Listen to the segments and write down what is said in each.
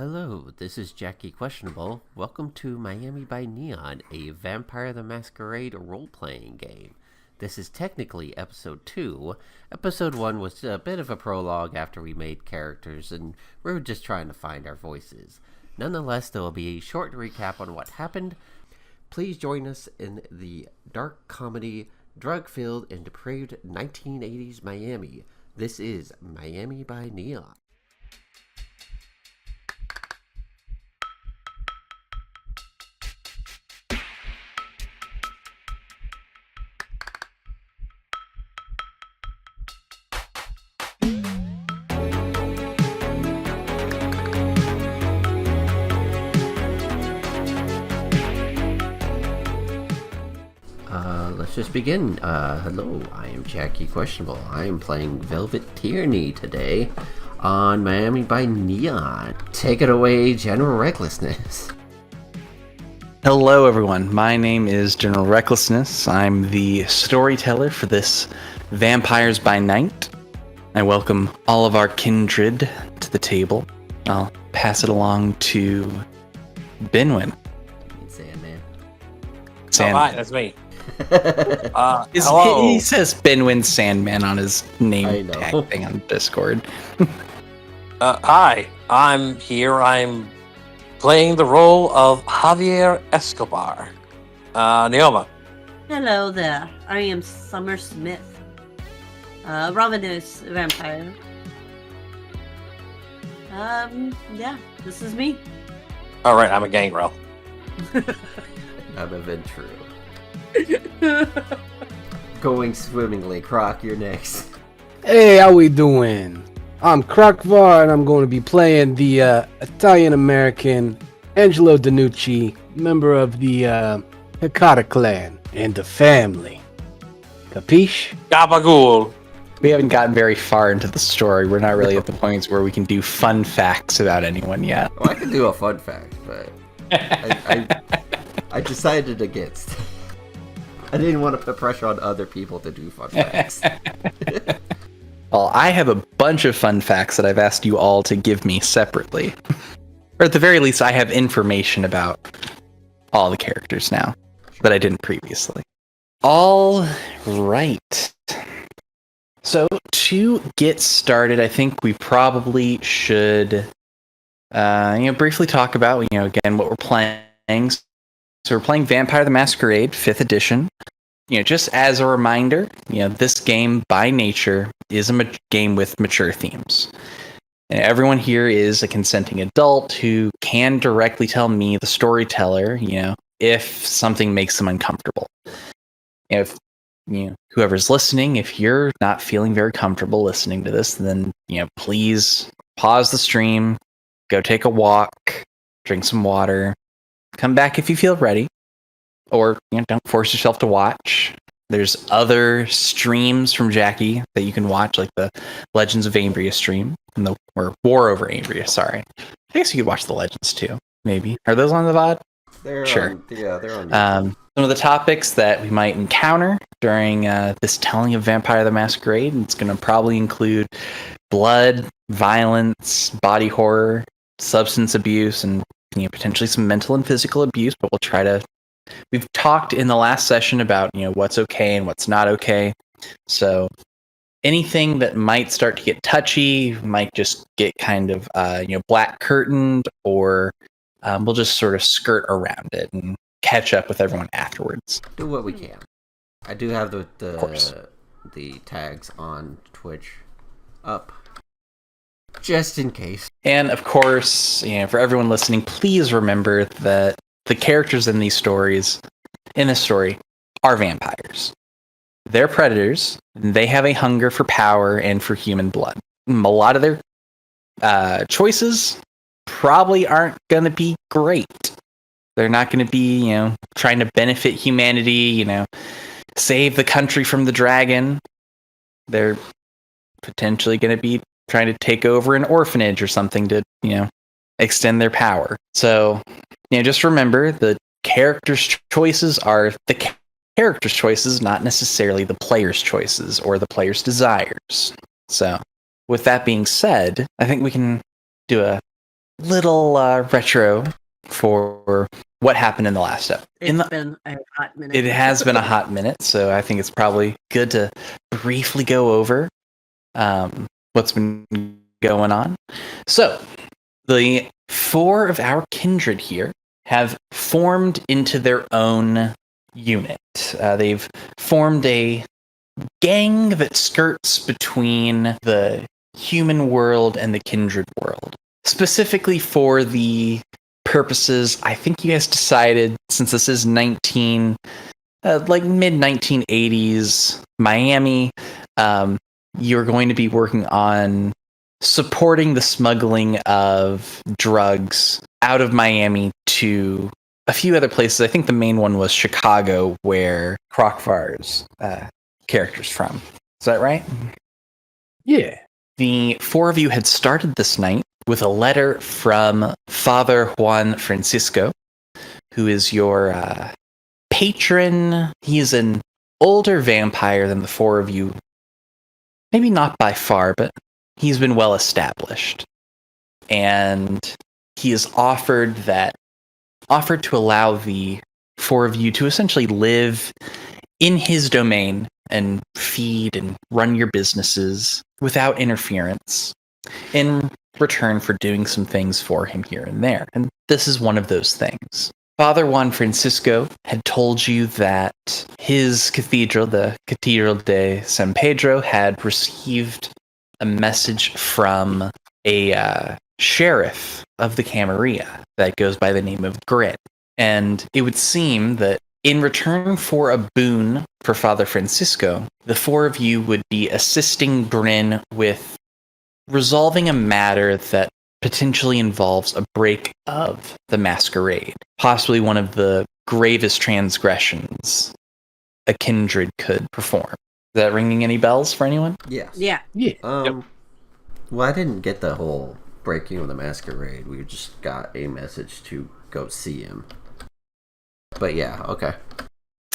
Hello, this is Jackie Questionable. Welcome to Miami by Neon, a Vampire the Masquerade role-playing game. This is technically episode 2. Episode 1 was a bit of a prologue after we made characters, and we were just trying to find our voices. Nonetheless, there will be a short recap on what happened. Please join us in the dark comedy, drug-filled, and depraved 1980s Miami. This is Miami by Neon. Let's just begin. Hello, I am Jackie Questionable. I am playing Velvet Tierney today on Miami by Neon. Take it away, General Recklessness. Hello, everyone. My name is General Recklessness. I'm the storyteller for this Vampires by Night. I welcome all of our kindred to the table. I'll pass it along to Benwin. Sandman. Oh, hi, that's me. He says Benwin Sandman on his name tag thing on Discord. Hi, I'm here. I'm playing the role of Javier Escobar. Neoma. Hello there. I am Summer Smith. Ravenous vampire. Yeah, this is me. All right, I'm a gangrel. I'm a Ventru. Going swimmingly. Croc, you're next. Hey, how we doing? I'm Krokvar, and I'm going to be playing the Italian-American Angelo Denucci, member of the Hikata clan and the family. Capiche? Gabagool. We haven't gotten very far into the story. We're not really at the points where we can do fun facts about anyone yet. Well, I can do a fun fact, but I decided against. I didn't want to put pressure on other people to do fun facts. Well, I have a bunch of fun facts that I've asked you all to give me separately. Or at the very least, I have information about all the characters now that I didn't previously. All right. So to get started, I think we probably should, briefly talk about, again, what we're playing. So we're playing Vampire the Masquerade, 5th edition. Just as a reminder, this game by nature is a game with mature themes. And everyone here is a consenting adult who can directly tell me, the storyteller, if something makes them uncomfortable. If whoever's listening, if you're not feeling very comfortable listening to this, then please pause the stream, go take a walk, drink some water. Come back if you feel ready, or don't force yourself to watch. There's other streams from Jackie that you can watch, like the Legends of Ambria stream, or War over Ambria. Sorry, I guess you could watch the Legends too. Maybe are those on the VOD? They're Sure. They're on. Some of the topics that we might encounter during this telling of Vampire the Masquerade. It's going to probably include blood, violence, body horror, substance abuse, and potentially some mental and physical abuse, but we've talked in the last session about, what's okay and what's not okay. So anything that might start to get touchy might just get kind of, black curtained, or we'll just sort of skirt around it and catch up with everyone afterwards. Do what we can. I do have the tags on Twitch up, just in case. And of course, for everyone listening, please remember that the characters in this story, are vampires. They're predators. And they have a hunger for power and for human blood. A lot of their choices probably aren't going to be great. They're not going to be, trying to benefit humanity, save the country from the dragon. They're potentially going to be trying to take over an orphanage or something to, extend their power. So, just remember the characters' choices are the characters' choices, not necessarily the player's choices or the player's desires. So, with that being said, I think we can do a little retro for what happened in the last episode. It's been a hot minute. It has been a hot minute, so I think it's probably good to briefly go over what's been going on. So, the 4 of our kindred here have formed into their own unit. They've formed a gang that skirts between the human world and the kindred world. Specifically for the purposes, I think you guys decided, since this is mid 1980s Miami, you're going to be working on supporting the smuggling of drugs out of Miami to a few other places. I think the main one was Chicago, where Krokvar's character's from. Is that right? Yeah. The 4 of you had started this night with a letter from Father Juan Francisco, who is your patron. He's an older vampire than the 4 of you. Maybe not by far, but he's been well established. And he has offered to allow the 4 of you to essentially live in his domain and feed and run your businesses without interference in return for doing some things for him here and there. And this is one of those things. Father Juan Francisco had told you that his cathedral, the Cathedral de San Pedro, had received a message from a sheriff of the Camarilla that goes by the name of Grin. And it would seem that in return for a boon for Father Francisco, the 4 of you would be assisting Grin with resolving a matter that potentially involves a break of the masquerade, possibly one of the gravest transgressions a kindred could perform. Is that ringing any bells for anyone? Yes. Yeah. Well, I didn't get the whole breaking of the masquerade. We just got a message to go see him. But yeah, okay.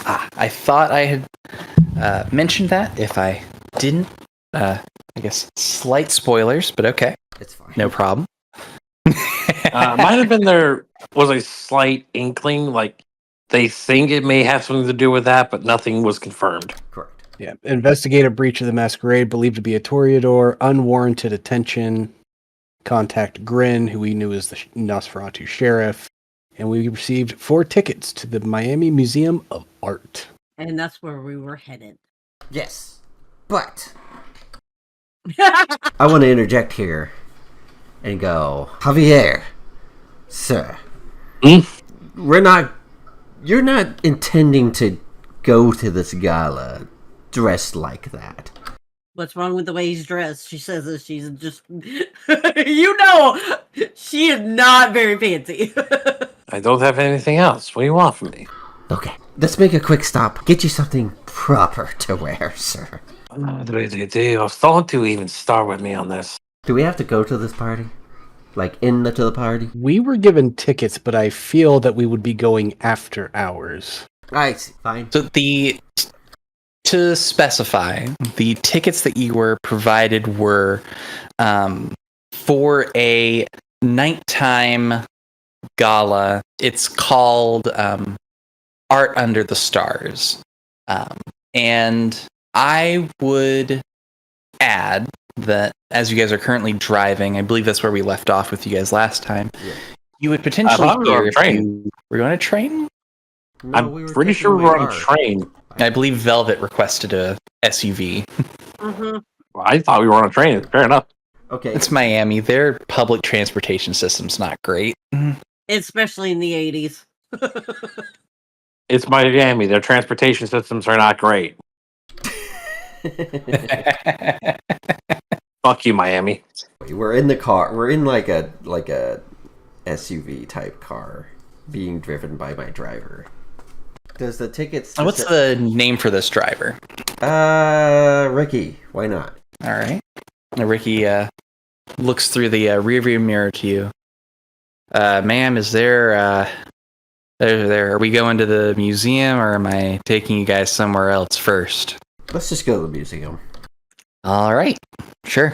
I thought I had mentioned that. If I didn't, I guess slight spoilers, but okay. It's fine. No problem. Might have been there was a slight inkling, like they think it may have something to do with that, but nothing was confirmed. Correct. Yeah. Investigate a breach of the masquerade believed to be a toreador, unwarranted attention. Contact Grin, who we knew as the Nosferatu sheriff. And we received 4 tickets to the Miami Museum of Art. And that's where we were headed. Yes. But I want to interject here and go, Javier, sir, you're not intending to go to this gala dressed like that. What's wrong with the way he's dressed? She says that she's just, she is not very fancy. I don't have anything else. What do you want from me? Okay, let's make a quick stop. Get you something proper to wear, sir. Don't you even start with me on this. Do we have to go to this party? Like, to the party? We were given tickets, but I feel that we would be going after hours. Right, fine. So to specify, the tickets that you were provided were for a nighttime gala. It's called Art Under the Stars. And I would add that as you guys are currently driving, I believe that's where we left off with you guys last time. Yeah. You would potentially hear if you were on a train? No, I'm pretty sure we were on a train. I believe Velvet requested a SUV. Mm-hmm. Well, I thought we were on a train. Fair enough. Okay. It's Miami. Their public transportation system's not great. Especially in the 80s. It's Miami. Their transportation systems are not great. Fuck you, Miami. We're in the car. We're in like a SUV type car being driven by my driver. Does the tickets... What's the name for this driver? Ricky. Why not? All right. Ricky looks through the rearview mirror to you. Ma'am, is there... Are we going to the museum, or am I taking you guys somewhere else first? Let's just go to the museum. All right. Sure.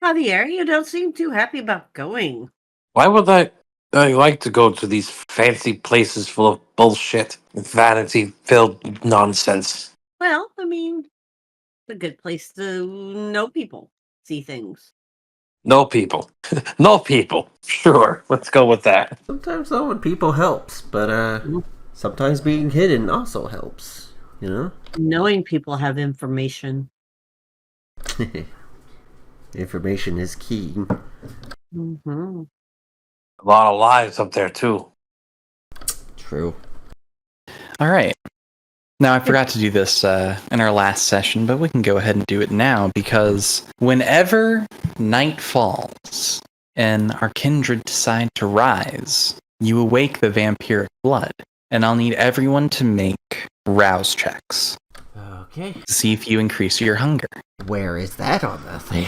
Javier, you don't seem too happy about going. Why would I like to go to these fancy places full of bullshit and vanity-filled nonsense? Well, I mean, it's a good place to know people, see things. No people. No people. Sure, let's go with that. Sometimes knowing people helps, but sometimes being hidden also helps. You know, Knowing people have information. information is key. Mm-hmm. A lot of lies up there, too. True. All right. Now, I forgot to do this in our last session, but we can go ahead and do it now because whenever night falls and our kindred decide to rise, you awake the vampiric blood, and I'll need everyone to make rouse checks Okay. to see if you increase your hunger. Where is that on the thing?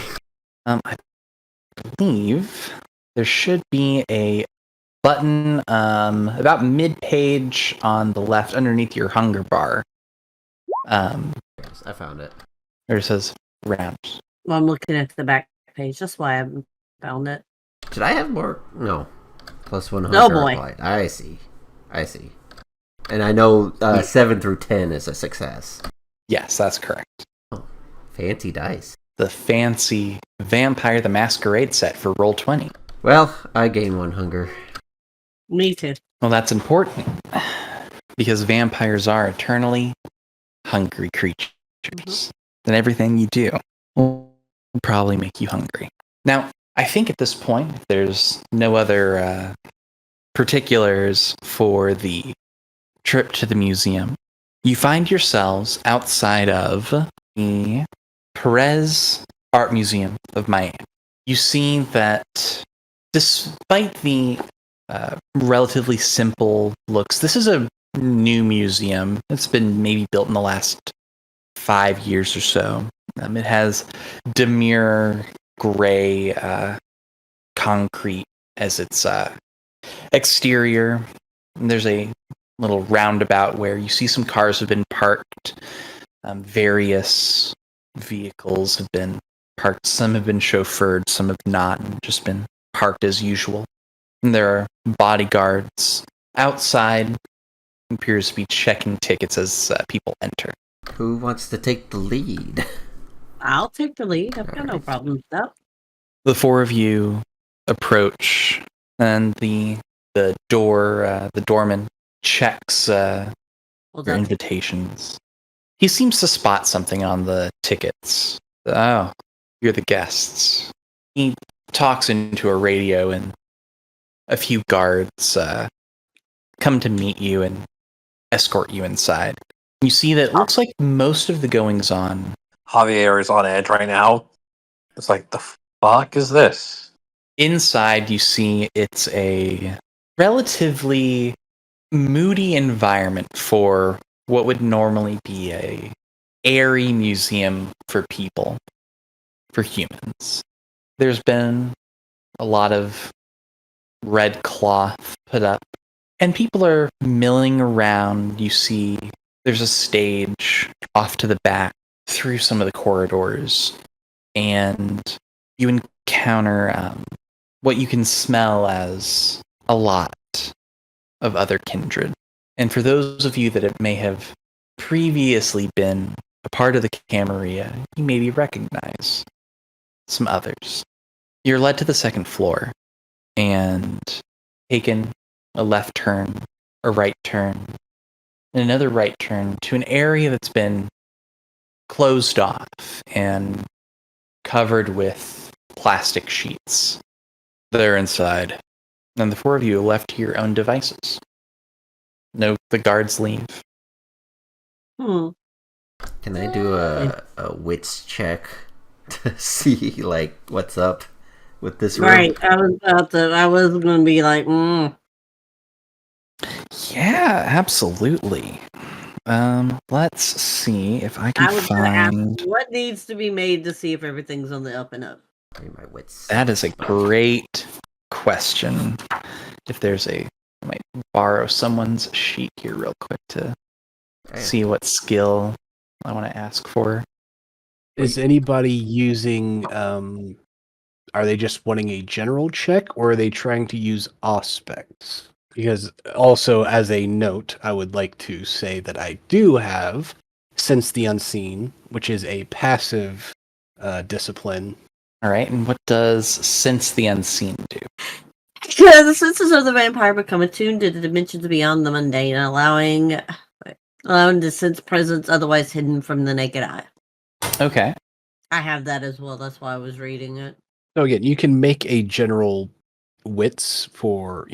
I believe there should be a button about mid-page on the left underneath your hunger bar. Yes, I found it. Where it says rounds. Well, I'm looking at the back page. That's why I haven't found it. Should I have more? No. Plus 100 Oh, boy. applied. I see. And I know 7 through 10 is a success. Yes, that's correct. Oh, fancy dice. The fancy Vampire the Masquerade set for Roll20. Well, I gain 1 hunger. Me too. Well, that's important because vampires are eternally hungry creatures. And everything you do will probably make you hungry. Now, I think at this point, if there's no other particulars for the trip to the museum, you find yourselves outside of the Perez Art Museum of Miami. You see that despite the relatively simple looks, this is a new museum. It's been maybe built in the last 5 years or so. It has demure gray concrete as its exterior. And there's a little roundabout where you see some cars have been parked. Various vehicles have been parked. Some have been chauffeured, some have not, and just been parked as usual. And there are bodyguards outside. Appears to be checking tickets as people enter. Who wants to take the lead? I'll take the lead. I've got no Alright. problem with that. The four of you approach, and the doorman checks Hold your up. invitations. He seems to spot something on the tickets. Oh, you're the guests. He talks into a radio, and a few guards come to meet you and escort you inside. You see that it looks like most of the goings-on. Javier is on edge right now. It's like, the fuck is this? Inside, you see it's a relatively moody environment for what would normally be a airy museum for people, for humans. There's been a lot of red cloth put up, and people are milling around. You see there's a stage off to the back through some of the corridors, and you encounter what you can smell as a lot of other kindred. And for those of you that may have previously been a part of the Camarilla, you maybe recognize some others. You're led to the second floor and taken a left turn, a right turn, and another right turn to an area that's been closed off and covered with plastic sheets. They're inside, and the four of you are left to your own devices. No, the guards leave. Hmm. Can I do a wits check to see like what's up with this room? Right. I was going to be like, Yeah, absolutely. Let's see if I I can was going to ask find. what needs to be made to see if everything's on the up and up. My wits. That is a great question. If there's I might borrow someone's sheet here real quick to see what skill I want to ask for. Is anybody using are they just wanting a general check, or are they trying to use aspects? Because also, as a note, I would like to say that I do have Sense the Unseen, which is a passive discipline. All right, and what does Sense the Unseen do? Yeah, the senses of the vampire become attuned to the dimensions beyond the mundane, allowing to sense presence otherwise hidden from the naked eye. Okay. I have that as well. That's why I was reading it. So again, you can make a general wits for,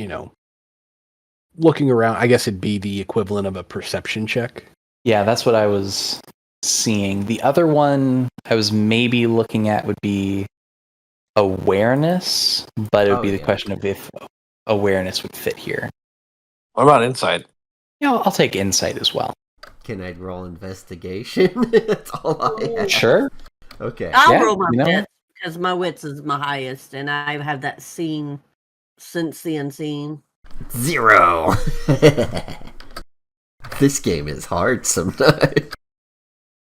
looking around. I guess it'd be the equivalent of a perception check. Yeah, that's what I was seeing. The other one I was maybe looking at would be awareness, but it would be the question of if awareness would fit here. What about insight? Yeah, I'll take insight as well. Can I roll investigation? That's all I have. Sure. Okay. I'll roll my what? wits because my wits is my highest, and I have that sense the unseen. 0. This game is hard sometimes.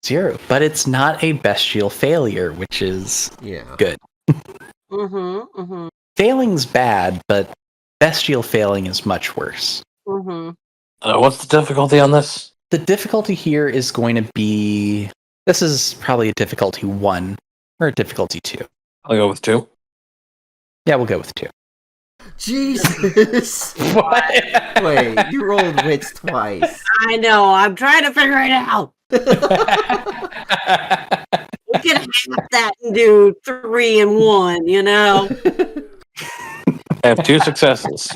0, but it's not a bestial failure, which is good. Failing's bad, but bestial failing is much worse. What's the difficulty on this? The difficulty here is going to be... This is probably a difficulty 1 or a difficulty 2. I'll go with 2. Yeah, we'll go with 2. Jesus! What? Wait, you rolled wits twice. I know. I'm trying to figure it out. We can half that and do 3 and 1. I have 2 successes.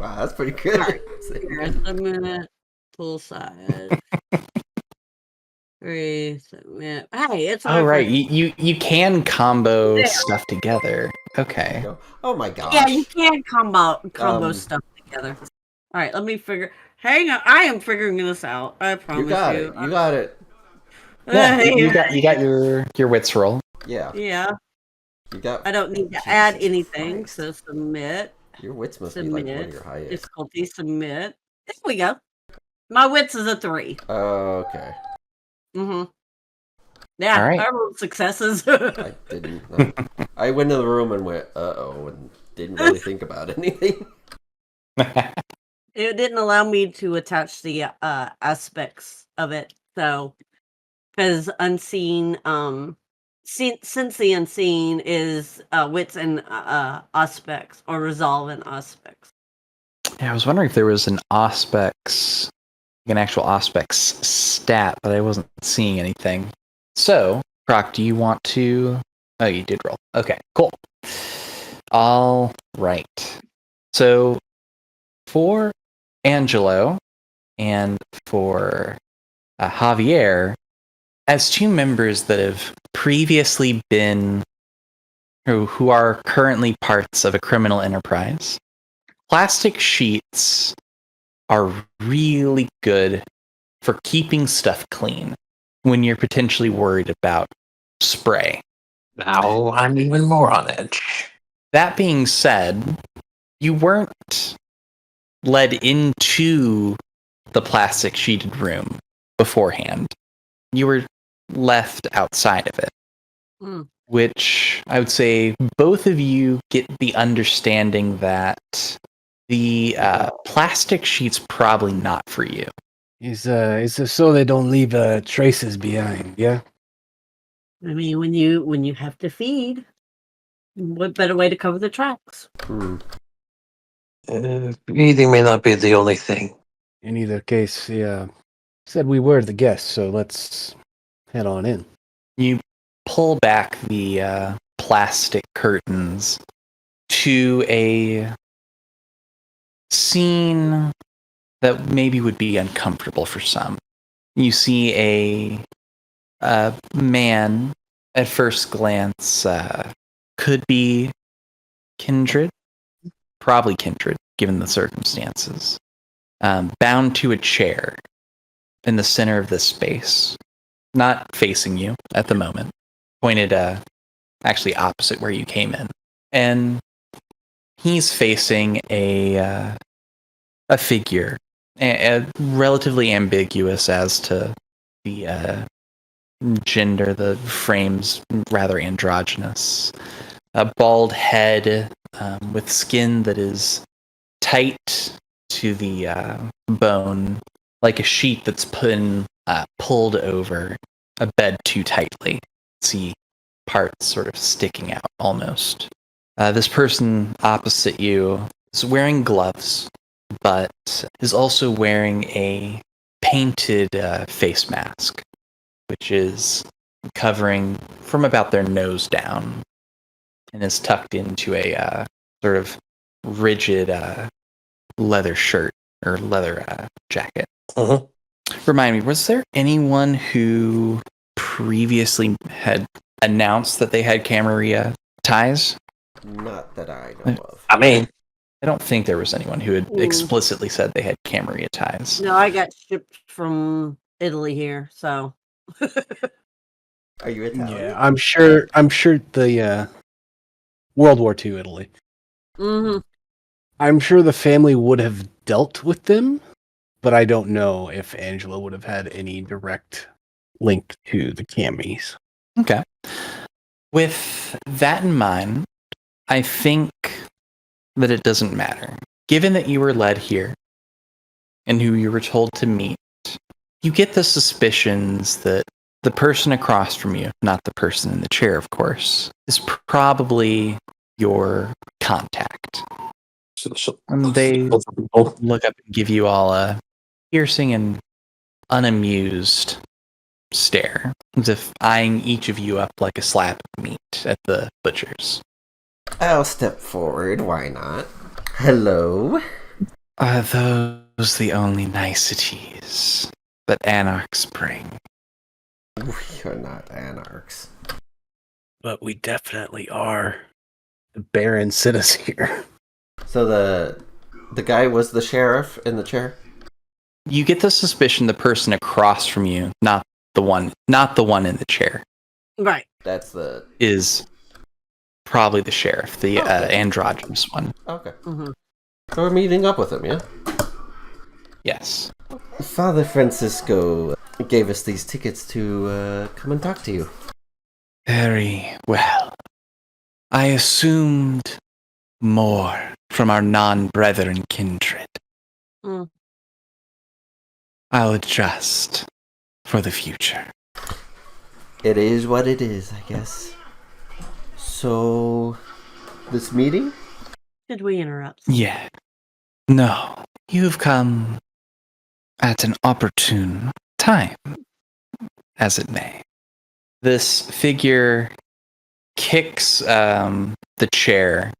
Wow, that's pretty good. Right. Here's a minute. Full size. 3 minutes. Hey, it's Oh, right. You can combo stuff together. Okay. Oh my gosh. Yeah, you can combo stuff together. All right, let me figure. Hang on, I am figuring this out. I promise you. You got it. Yeah, you got your wits roll. Yeah. Yeah. You got. I don't need to add anything. Christ. So submit. Your wits must be like one of your highest. Difficulty submit. There we go. My wits is a 3. Okay. Yeah, all right. I rolled successes. I didn't. I went in the room and went, and didn't really think about anything. It didn't allow me to attach the aspects of it, so because unseen, since the unseen is wits and aspects or resolve and aspects. Yeah, I was wondering if there was an aspects, an actual aspects stat, but I wasn't seeing anything. So, Croc, do you want to... Oh, you did roll. Okay, cool. All right. So, for Angelo and for Javier, as 2 members that have previously been, who are currently parts of a criminal enterprise, plastic sheets are really good for keeping stuff clean when you're potentially worried about spray. Now I'm even more on edge. That being said, you weren't led into the plastic sheeted room beforehand. You were left outside of it. Which I would say both of you get the understanding that the plastic sheet's probably not for you. Is so they don't leave traces behind, yeah? I mean, when you have to feed, what better way to cover the tracks? Eating may not be the only thing. In either case, yeah, said we were the guests, so let's head on in. You pull back the plastic curtains to a scene that maybe would be uncomfortable for some. You see a man, at first glance, could be kindred, probably kindred, given the circumstances, bound to a chair in the center of this space, not facing you at the moment, pointed actually opposite where you came in. And he's facing a figure, relatively ambiguous as to the gender. The frame's rather androgynous. a bald head with skin that is tight to the bone, like a sheet that's pulled over a bed too tightly. See parts sort of sticking out almost. This person opposite you is wearing gloves, but is also wearing a painted face mask, which is covering from about their nose down and is tucked into a sort of rigid leather shirt or leather jacket. Uh-huh. Remind me, was there anyone who previously had announced that they had Camarilla ties? Not that I know of. I mean, I don't think there was anyone who had explicitly said they had Camarilla ties. No, I got shipped from Italy here, so. Are you Italian? Yeah, I'm sure the World War II Italy. Mm-hmm. I'm sure the family would have dealt with them, but I don't know if Angelo would have had any direct link to the Camis. Okay. With that in mind, I think that it doesn't matter. Given that you were led here and who you were told to meet, you get the suspicions that the person across from you, not the person in the chair, of course, is probably your contact. And they look up and give you all a piercing and unamused stare, as if eyeing each of you up like a slab of meat at the butcher's. I'll step forward, why not? Hello? Are those the only niceties that anarchs bring? We are not anarchs. But we definitely are. The Baron sent us here. So the guy was the sheriff in the chair? You get the suspicion the person across from you, not the one in the chair, Right. That's the... is probably the sheriff, the androgynous one. Okay. Mm-hmm. So we're meeting up with him, yeah? Yes. Father Francisco gave us these tickets to come and talk to you. Very well. I assumed more from our non-brethren kindred. Mm. I'll adjust for the future. It is what it is, I guess. So, this meeting? Did we interrupt? Yeah. No, you've come at an opportune time, as it may. This figure kicks the chair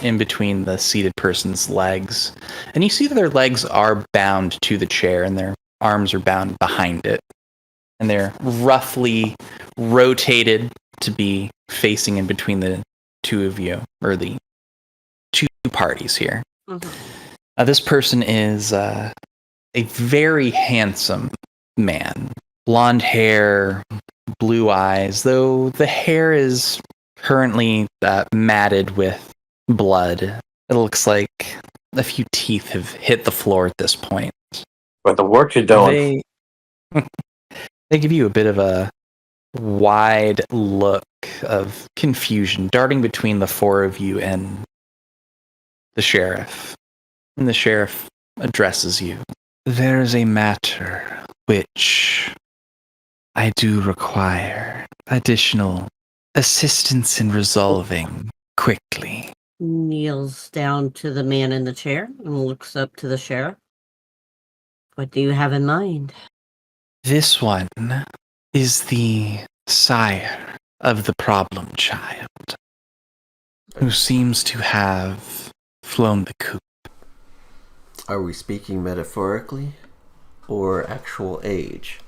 in between the seated person's legs, and you see that their legs are bound to the chair and their arms are bound behind it, and they're roughly rotated to be facing in between the two of you, or the two parties here. Mm-hmm. This person is a very handsome man. Blonde hair, blue eyes, though the hair is currently matted with blood. It looks like a few teeth have hit the floor at this point. but the work you're doing. They give you a bit of a wide look of confusion, darting between the four of you and the sheriff. And the sheriff addresses you. There is a matter which I do require additional assistance in resolving quickly. Kneels down to the man in the chair and looks up to the sheriff. What do you have in mind? This one is the sire of the problem child, who seems to have flown the coop. Are we speaking metaphorically or actual age?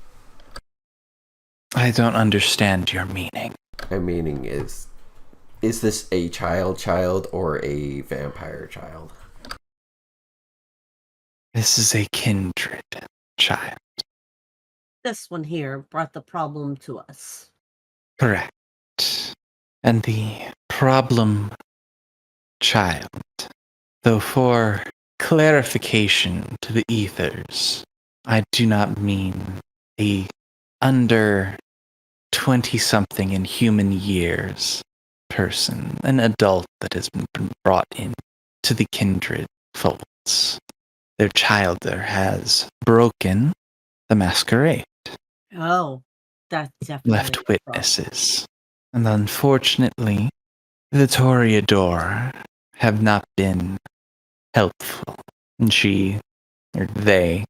I don't understand your meaning. My meaning is this a child or a vampire child? This is a kindred child. This one here brought the problem to us. Correct. And the problem child, though for clarification to the ethers, I do not mean a under 20-something in human years person, an adult that has been brought in to the kindred folds. Their child there has broken the masquerade, Oh, that's definitely left a problem. witnesses. And unfortunately, the Toreador have not been helpful. And they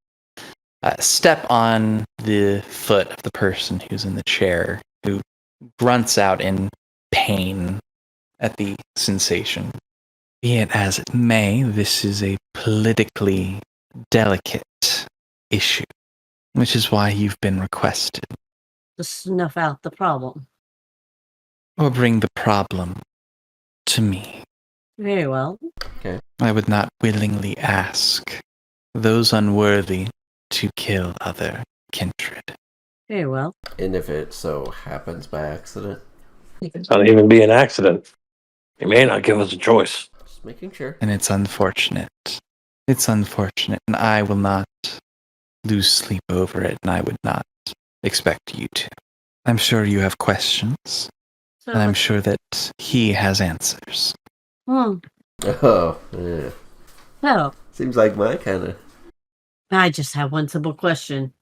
step on the foot of the person who's in the chair, who grunts out in pain at the sensation. Be it as it may, this is a politically delicate issue, which is why you've been requested. To snuff out the problem. Or bring the problem to me. Very well. I would not willingly ask those unworthy to kill other kindred. Very well. And if it so happens by accident? It's not even be an accident. He may not give us a choice. Just making sure. And it's unfortunate. It's unfortunate, and I will not lose sleep over it, and I would not expect you to. I'm sure you have questions, So, and I'm sure that he has answers. Oh, yeah. So, Seems like my kind of... I just have one simple question.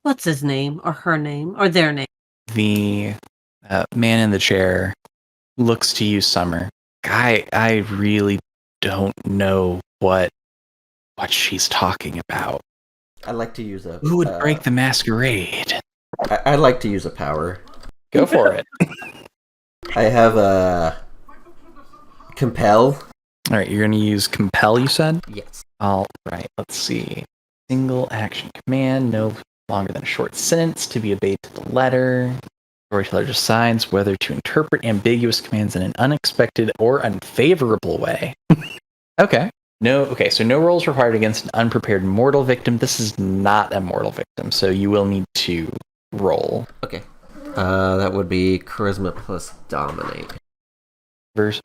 What's his name, or her name, or their name? The man in the chair looks to you, Summer. I really don't know what she's talking about. I'd like to use a... Who would break the masquerade? I'd like to use a power. Go for it. I have a... Compel. All right, you're going to use compel, you said? Yes. All right, let's see. Single action command, no longer than a short sentence, to be obeyed to the letter. Storyteller decides whether to interpret ambiguous commands in an unexpected or unfavorable way. Okay. So no rolls required against an unprepared mortal victim. This is not a mortal victim, so you will need to roll. Okay. That would be charisma plus dominate. Versus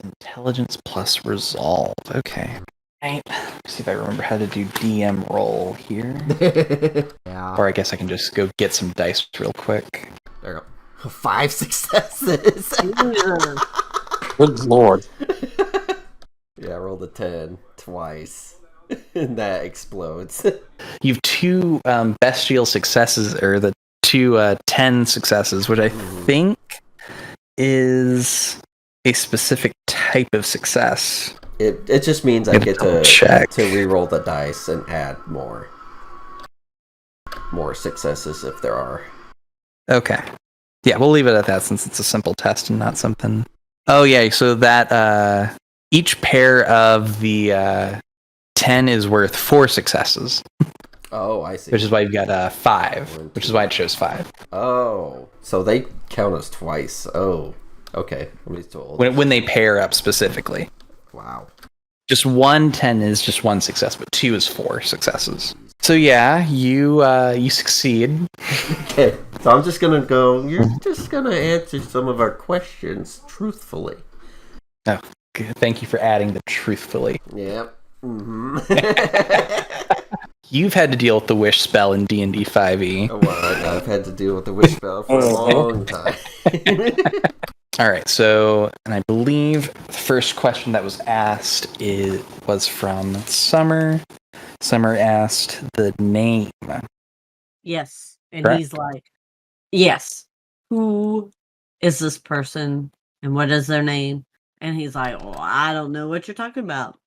intelligence plus resolve. Okay. Right. Let's see if I remember how to do DM roll here. Yeah. Or I guess I can just go get some dice real quick. There you go. 5 successes. Good lord. Yeah, I rolled a 10 twice. And that explodes. You have 2 bestial successes, or the 2 10 successes, which I think is a specific type of success. It just means I get to check. To re-roll the dice and add more successes if there are. Okay. Yeah, we'll leave it at that since it's a simple test and not something. Oh yeah, so that each pair of the 10 is worth 4 successes. Oh, I see. Which is why you've got 5. Which is why it shows 5. Oh, so they count as twice. Oh, okay. When they pair up specifically. Wow. Just 1 10 is just 1 success, but 2 is 4 successes. So yeah, you succeed. Okay, so I'm just gonna go. You're just gonna answer some of our questions truthfully. Oh, good. Thank you for adding the truthfully. Yep. Mm-hmm. You've had to deal with the wish spell in D&D 5e. Well, I've had to deal with the wish spell for a long time. All right, so, and I believe the first question that was asked was from Summer. Summer asked the name. Yes. And Correct? he's like, yes. Who is this person? And what is their name? And he's like, oh, I don't know what you're talking about.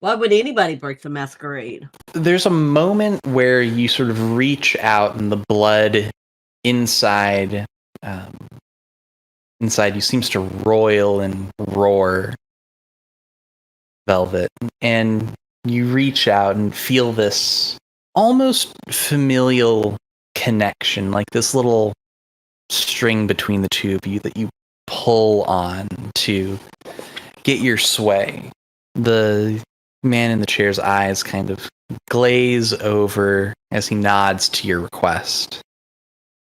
Why would anybody break the masquerade? There's a moment where you sort of reach out and the blood inside you seems to roil and roar, Velvet, and you reach out and feel this almost familial connection, like this little string between the two of you that you pull on to get your sway. The man in the chair's eyes kind of glaze over as he nods to your request.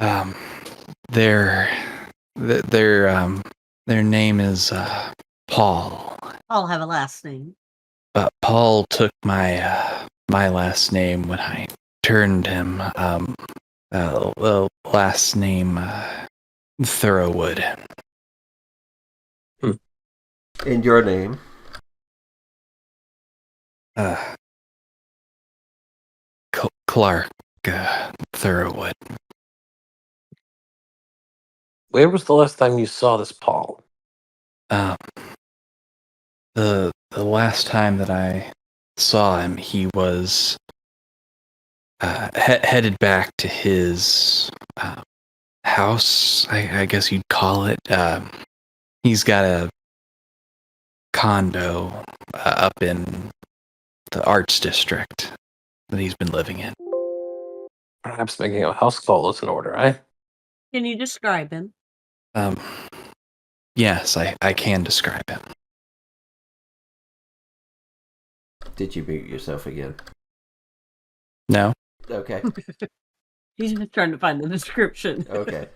Their name is Paul. I'll have a last name. But Paul took my last name when I turned him. The last name Thorowood. And your name? Clark Thorowood. Where was the last time you saw this Paul? Um, the last time that I saw him, he was headed back to his house, I guess you'd call it. He's got a condo up in the arts district that he's been living in. Perhaps making a house call is in order, eh? Can you describe him? Yes, I can describe him. Did you mute yourself again? No? Okay. He's just trying to find the description. Okay.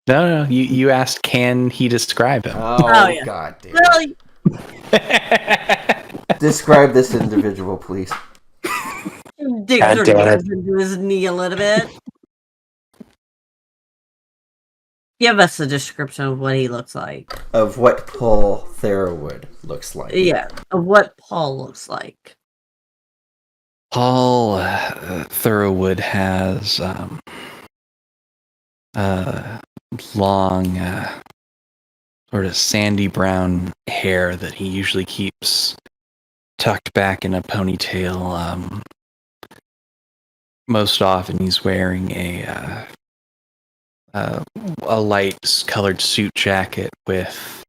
No, you asked, can he describe him? Oh, yeah. God damn Well, it. Describe this individual, please. digs God her damn it. nose into his knee a little bit. Give us a description of what he looks like. Of what Paul Thorowood looks like. Yeah, of what Paul looks like. Paul Thorowood has long, sort of sandy brown hair that he usually keeps tucked back in a ponytail. Most often, he's wearing a light colored suit jacket with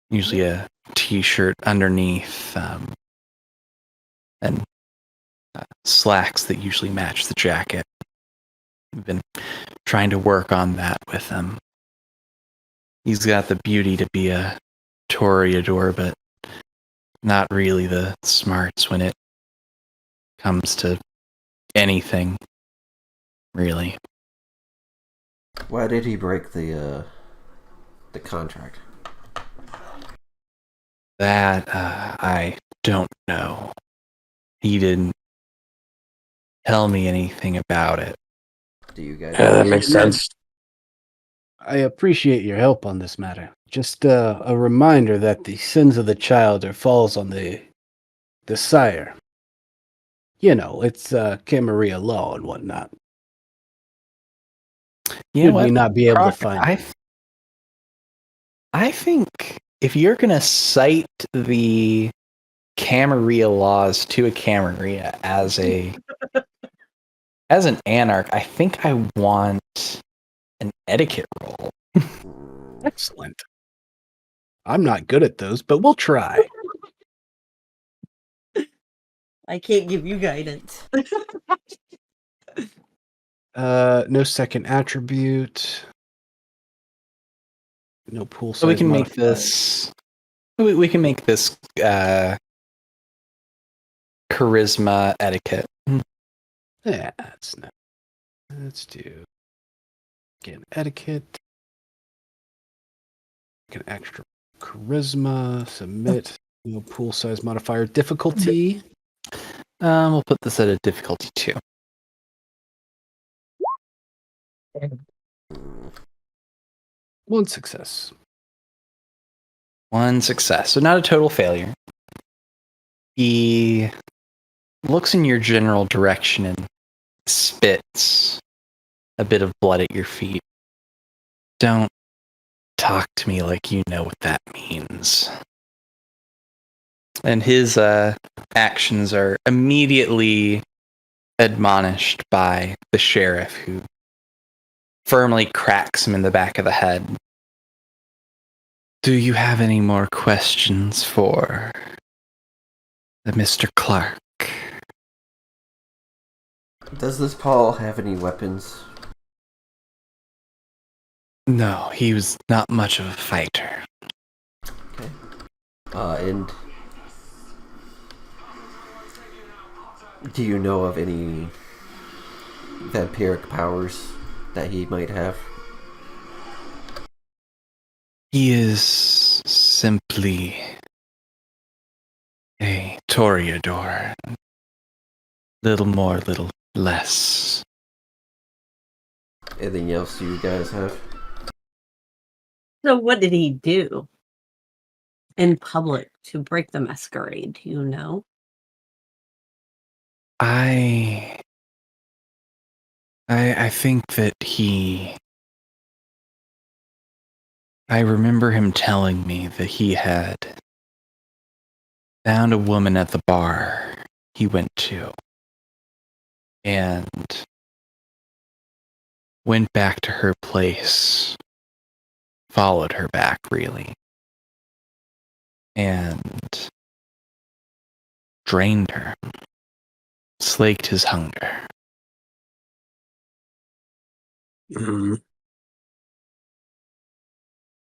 usually a t-shirt underneath, and slacks that usually match the jacket. I've been trying to work on that with him. He's got the beauty to be a toreador, but not really the smarts when it comes to anything, really. Why did he break the contract? That, I don't know. He didn't tell me anything about it. Do you guys? Yeah, that makes sense. I appreciate your help on this matter. Just a reminder that the sins of the child falls on the sire. You know, it's Camarilla law and whatnot. You know Should we what, not be able to Croc, find I think if you're gonna cite the Camarilla laws to a Camarilla as an anarch, I think I want an etiquette roll. Excellent. I'm not good at those, but we'll try. I can't give you guidance. No second attribute. No pool size. So we can make modifier. this. We can make this charisma etiquette. Yeah, that's not. Let's do again etiquette. An extra charisma. Submit. No pool size modifier. Difficulty. We'll put this at a difficulty 2. One success. One success, so not a total failure. He looks in your general direction and spits a bit of blood at your feet. Don't talk to me like you know what that means. And his actions are immediately admonished by the sheriff, who firmly cracks him in the back of the head. Do you have any more questions for Mr. Clark? Does this Paul have any weapons? No, he was not much of a fighter. Okay. And do you know of any vampiric powers that he might have? He is simply a toreador. Little more, little less. Anything else you guys have? So what did he do? in public to break the masquerade? Do you know? I think that I remember him telling me that he had found a woman at the bar he went to and went back to her place, followed her back, really, and drained her, slaked his hunger. Mhm.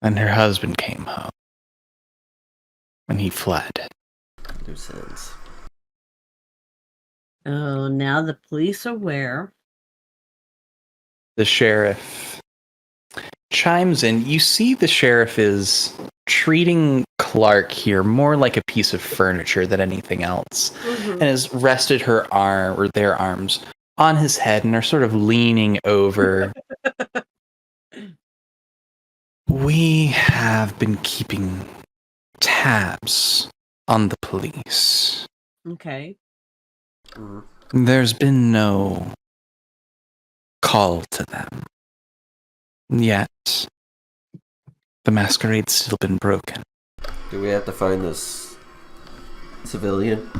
And her husband came home, and he fled. Loose ends. Oh, now the police are where? The sheriff chimes in. You see the sheriff is treating Clark here more like a piece of furniture than anything else, and has rested her arm or their arms on his head and are sort of leaning over. We have been keeping tabs on the police. Okay. There's been no call to them. Yet, the masquerade's still been broken. Do we have to find this civilian?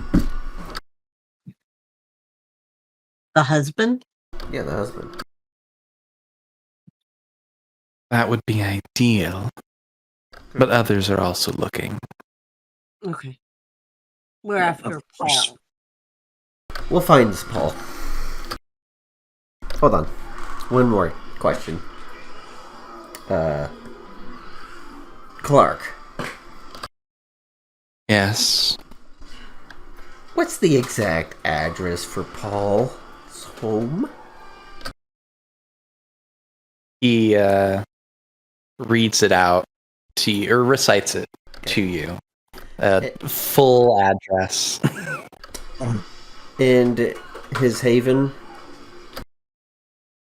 The husband? Yeah, the husband. That would be ideal. But others are also looking. Okay. We're after Paul. We'll find this Paul. Hold on. One more question. Clark. Yes. What's the exact address for Paul's home? He reads it out to you, or recites it to you. Full address. And his haven?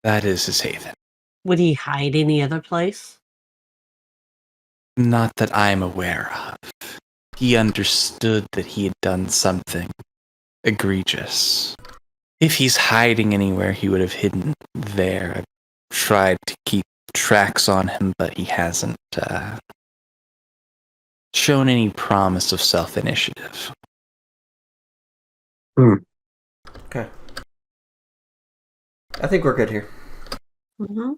That is his haven. Would he hide any other place? Not that I'm aware of. He understood that he had done something egregious. If he's hiding anywhere, he would have hidden there. I've tried to keep tracks on him, but he hasn't shown any promise of self-initiative. Okay. I think we're good here. Mm-hmm.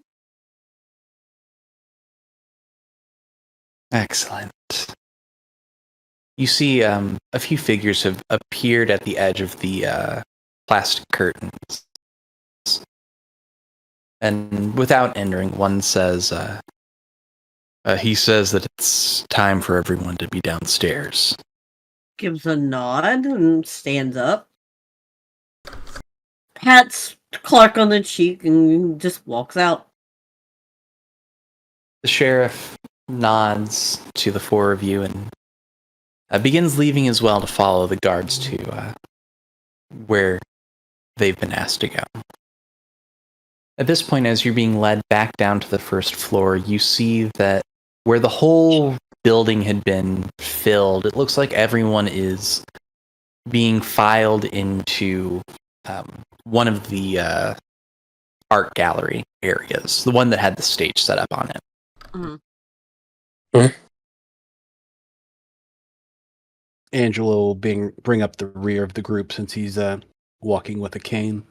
Excellent. You see a few figures have appeared at the edge of the plastic curtains. And without entering, one says, he says that it's time for everyone to be downstairs. Gives a nod and stands up. Pats Clark on the cheek and just walks out. The sheriff nods to the four of you and begins leaving as well to follow the guards to where they've been asked to go. At this point, as you're being led back down to the first floor, you see that where the whole building had been filled, it looks like everyone is being filed into one of the art gallery areas, the one that had the stage set up on it. Mm-hmm. Angelo will bring up the rear of the group since he's walking with a cane.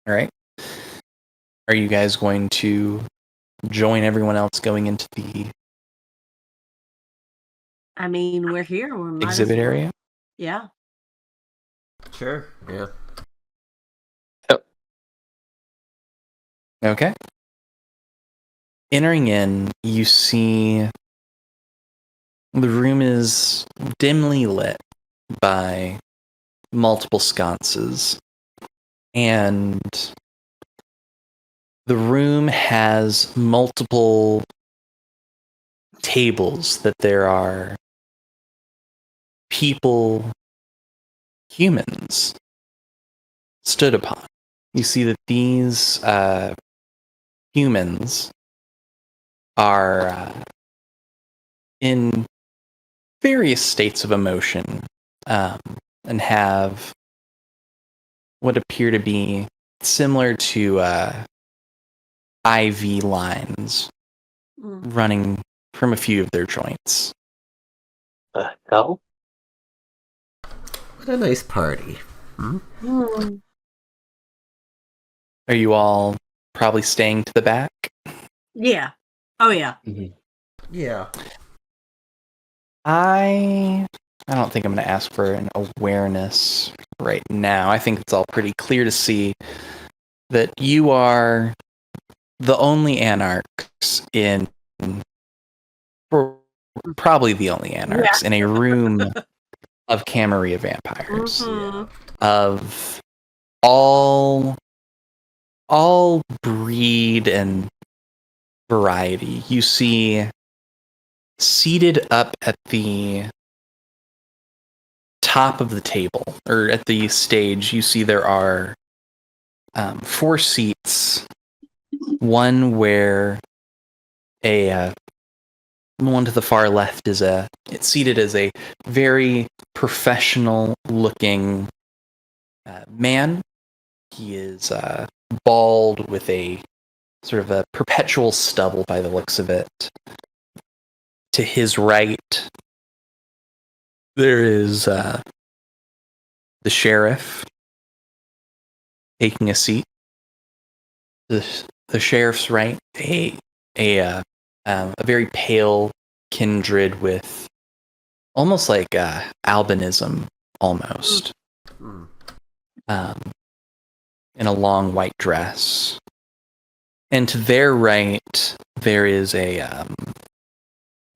All right. Are you guys going to join everyone else going into the I mean, we're here. We might exhibit as well. area? Yeah. Sure, yeah. Okay. Entering in, you see the room is dimly lit by multiple sconces, and the room has multiple tables that there are people, humans, stood upon. You see that these humans are in various states of emotion, and have what appear to be similar to IV lines running from a few of their joints. The hell? What a nice party. Are you all probably staying to the back? Yeah. Oh yeah. Yeah. I don't think I'm going to ask for an awareness right now. I think it's all pretty clear to see that you are the only anarchs in, or probably the only anarchs in a room of Camarilla vampires. Of all breed and variety. You see, seated up at the top of the table, or at the stage, you see there are 4 seats. One where one to the far left is it's seated as a very professional looking man. He is bald with a sort of a perpetual stubble by the looks of it. To his right, there is the sheriff taking a seat. The sheriff's right, a very pale kindred with almost like albinism, almost. In a long white dress. And to their right, there is a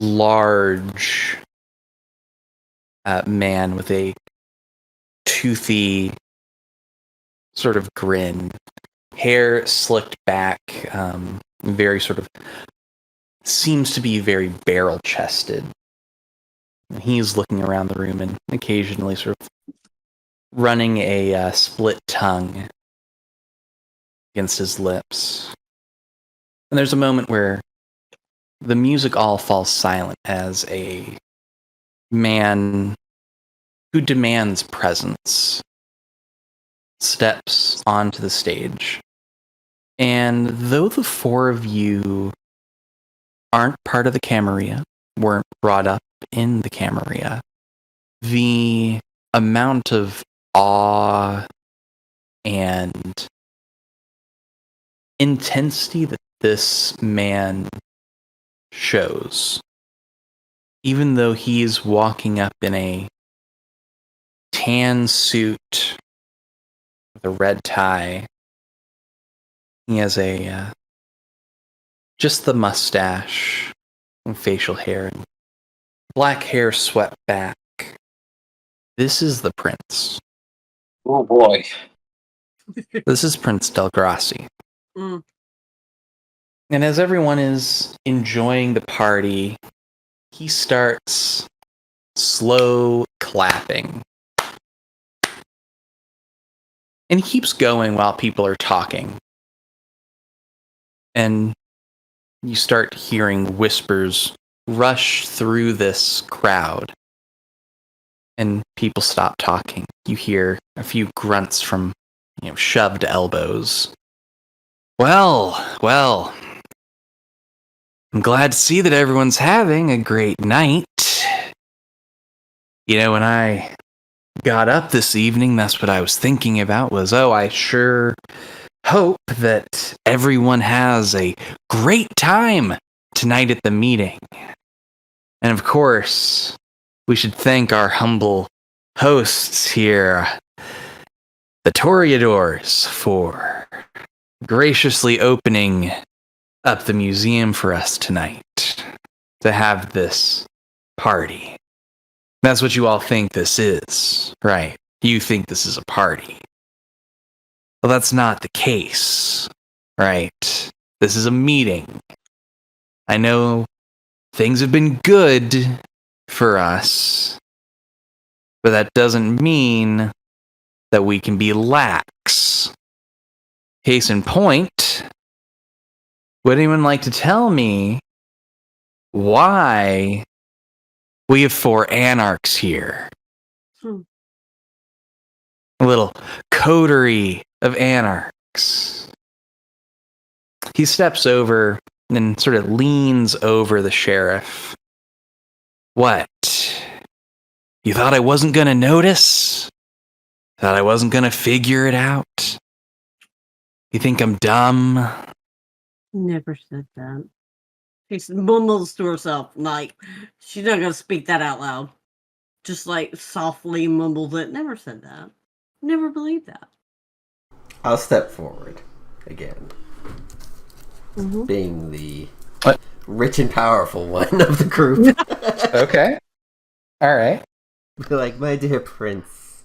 large man with a toothy sort of grin, hair slicked back, very sort of seems to be very barrel-chested. He's looking around the room and occasionally sort of running a split tongue against his lips. And there's a moment where the music all falls silent as a man who demands presence steps onto the stage. And though the 4 of you aren't part of the Camarilla, weren't brought up in the Camarilla, the amount of awe and intensity that this man shows, even though he's walking up in a tan suit with a red tie, he has a just the mustache and facial hair and black hair swept back. This is the prince. Oh boy. This is Prince Delgrassi. And as everyone is enjoying the party, he starts slow clapping. And he keeps going while people are talking. And you start hearing whispers rush through this crowd. And people stop talking. You hear a few grunts from, shoved elbows. Well, I'm glad to see that everyone's having a great night. When I got up this evening, that's what I was thinking about was, I sure hope that everyone has a great time tonight at the meeting. And of course, we should thank our humble hosts here, the Toreadors, for graciously opening up the museum for us tonight to have this party. That's what you all think this is, right? You think this is a party. Well, that's not the case, right? This is a meeting. I know things have been good for us, but that doesn't mean that we can be lax. Case in point, would anyone like to tell me why We have 4 anarchs here. Hmm. A little coterie of anarchs. He steps over and sort of leans over the sheriff. What? You thought I wasn't going to notice? Thought I wasn't going to figure it out? You think I'm dumb? Never said that. She mumbles to herself, like, she's not going to speak that out loud. Just like softly mumbles it. Never said that. Never believed that. I'll step forward again. Mhm. Being the What? rich and powerful one of the group. Okay. All right. Like, my dear prince,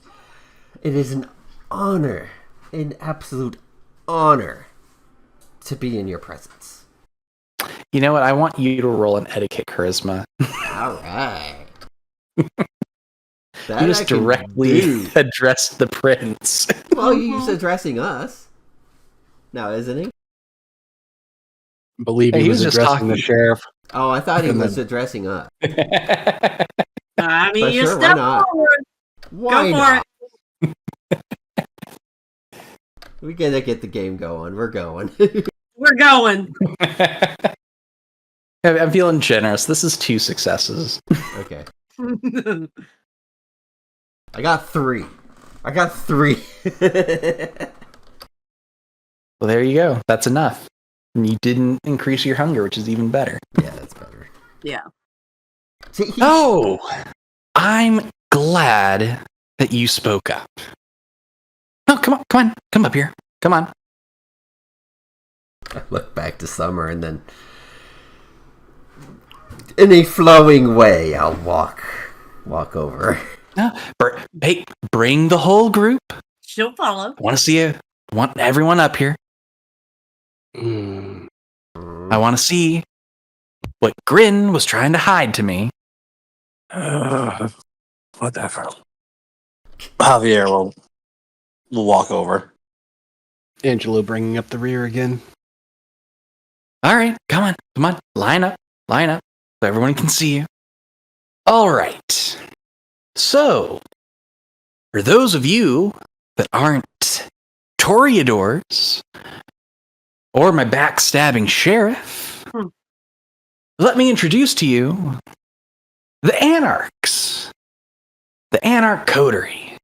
it is an honor, an absolute honor, to be in your presence. You know what? I want you to roll an etiquette charisma. All right. You just directly addressed the prince. Well, he's addressing us. Now, isn't he? I believe Hey, he he was was just addressing the talking- sheriff. Oh, I thought he And was then- addressing us. I mean, But you sure, why step not? forward. Why Go for not? it. We gotta get the game going. We're going. We're going. I'm feeling generous. This is 2 successes. Okay. I got 3. Well, there you go. That's enough. And you didn't increase your hunger, which is even better. Yeah, that's better. Yeah. See, Oh, I'm glad that you spoke up. No, come up here. Come on. I look back to Summer and then, in a flowing way, I'll walk over. No, hey, bring the whole group. She'll follow. I want to see you. Want everyone up here. Mm. I want to see what Grin was trying to hide to me. Whatever. Javier will walk over. Angelo bringing up the rear again. All right, come on. Line up, so everyone can see you. All right. So, for those of you that aren't Toreadors or my backstabbing sheriff, let me introduce to you the Anarchs, the Anarch coterie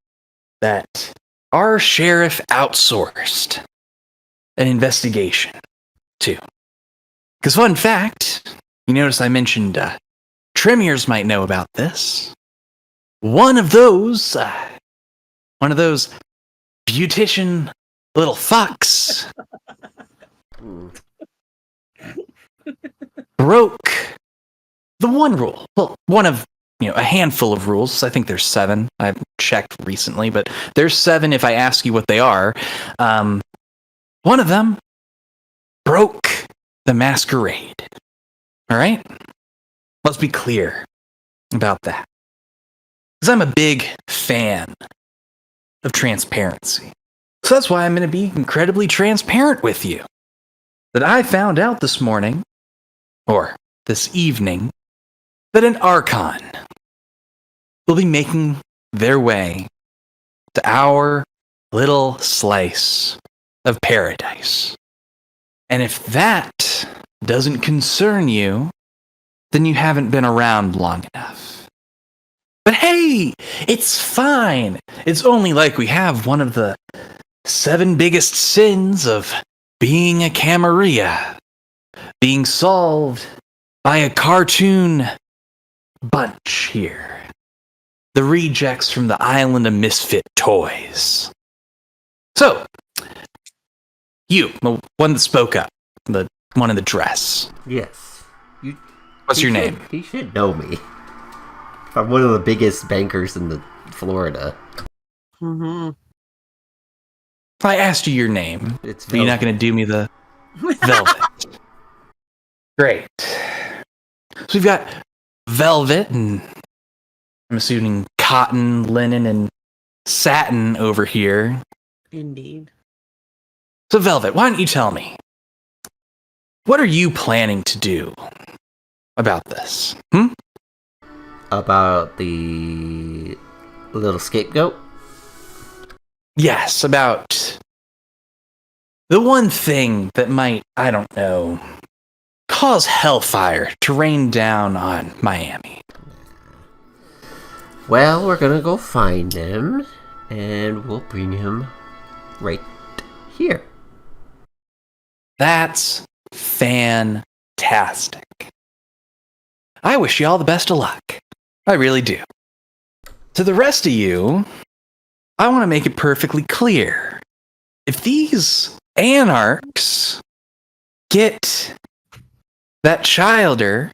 that our sheriff outsourced an investigation to. Because fun fact, you notice I mentioned Tremors might know about this. One of those beautician little fucks broke the one rule. Well, one of a handful of rules. I think there's 7. I've checked recently, but there's 7 if I ask you what they are. One of them broke the masquerade. All right? Let's be clear about that. Because I'm a big fan of transparency. So that's why I'm going to be incredibly transparent with you. That I found out this morning, or this evening, that an Archon will be making their way to our little slice of paradise. And if that doesn't concern you, then you haven't been around long enough. But hey, it's fine. It's only like we have one of the 7 biggest sins of being a Camarilla, being solved by a cartoon bunch here. The rejects from the island of misfit toys. So, you, the one that spoke up, the one in the dress. Yes. What's your name? He should know me. I'm one of the biggest bankers in Florida. Mm-hmm. I asked you your name. It's But you're not going to do me the Velvet. Great. So we've got Velvet, and I'm assuming cotton, linen, and satin over here. Indeed. So Velvet, why don't you tell me? What are you planning to do about this? About the little scapegoat? Yes, about the one thing that might, I don't know, cause hellfire to rain down on Miami. Well, we're gonna go find him, and we'll bring him right here. That's fantastic. I wish you all the best of luck. I really do. To the rest of you, I want to make it perfectly clear. If these anarchs get that childer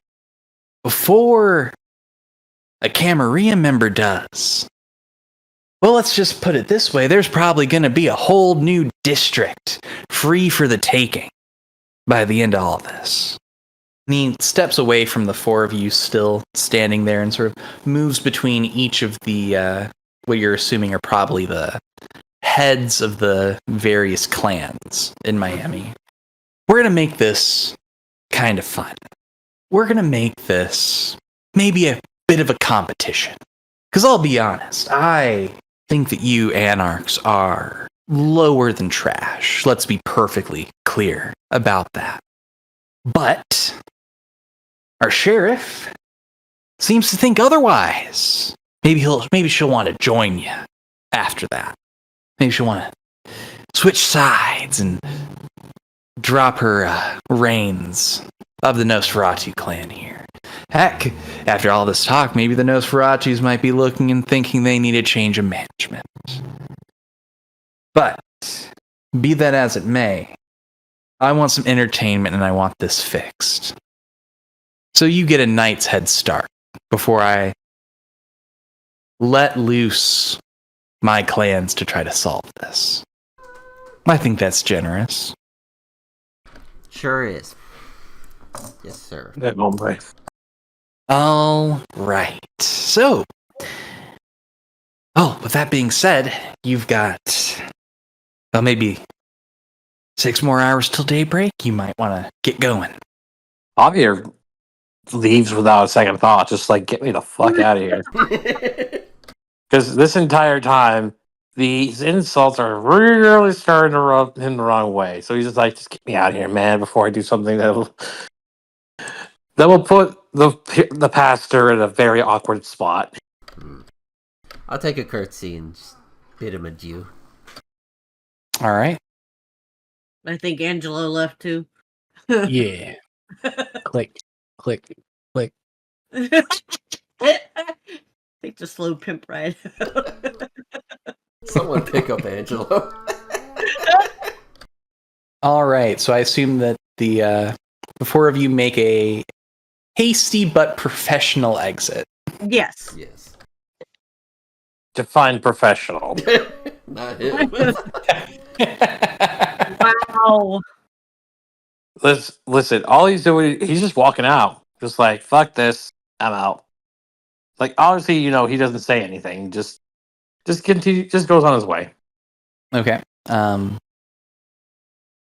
before a Camarilla member does, well, let's just put it this way. There's probably going to be a whole new district free for the taking by the end of all this. And he steps away from the four of you still standing there and sort of moves between each of the, what you're assuming are probably the heads of the various clans in Miami. We're going to make this kind of fun. We're going to make this maybe a bit of a competition. Because I'll be honest, I think that you anarchs are lower than trash. Let's be perfectly clear about that. But our sheriff seems to think otherwise. Maybe she'll want to join you after that. Maybe she'll want to switch sides and drop her reins of the Nosferatu clan here. Heck, after all this talk, maybe the Nosferatus might be looking and thinking they need a change of management. But, be that as it may, I want some entertainment and I want this fixed. So you get a night's head start before I let loose my clans to try to solve this. I think that's generous. Sure is. Yes, sir. That hombre. All right. So, with that being said, you've got, maybe 6 more hours till daybreak. You might want to get going. Javier leaves without a second thought, just like, get me the fuck out of here. Because this entire time, these insults are really starting to rub him the wrong way. So he's just like, just get me out of here, man, before I do something that will put the pastor in a very awkward spot. I'll take a curtsy and just bid him adieu. All right. I think Angelo left too. Yeah. Click, click, click. Take the slow pimp ride. Someone pick up Angelo. All right. So I assume that the four of you make a hasty but professional exit. Yes. Yes. Define professional. Not him. Wow. Listen, all he's doing, he's just walking out. Just like, fuck this, I'm out. Like, obviously, he doesn't say anything. Just continue, just goes on his way. Okay.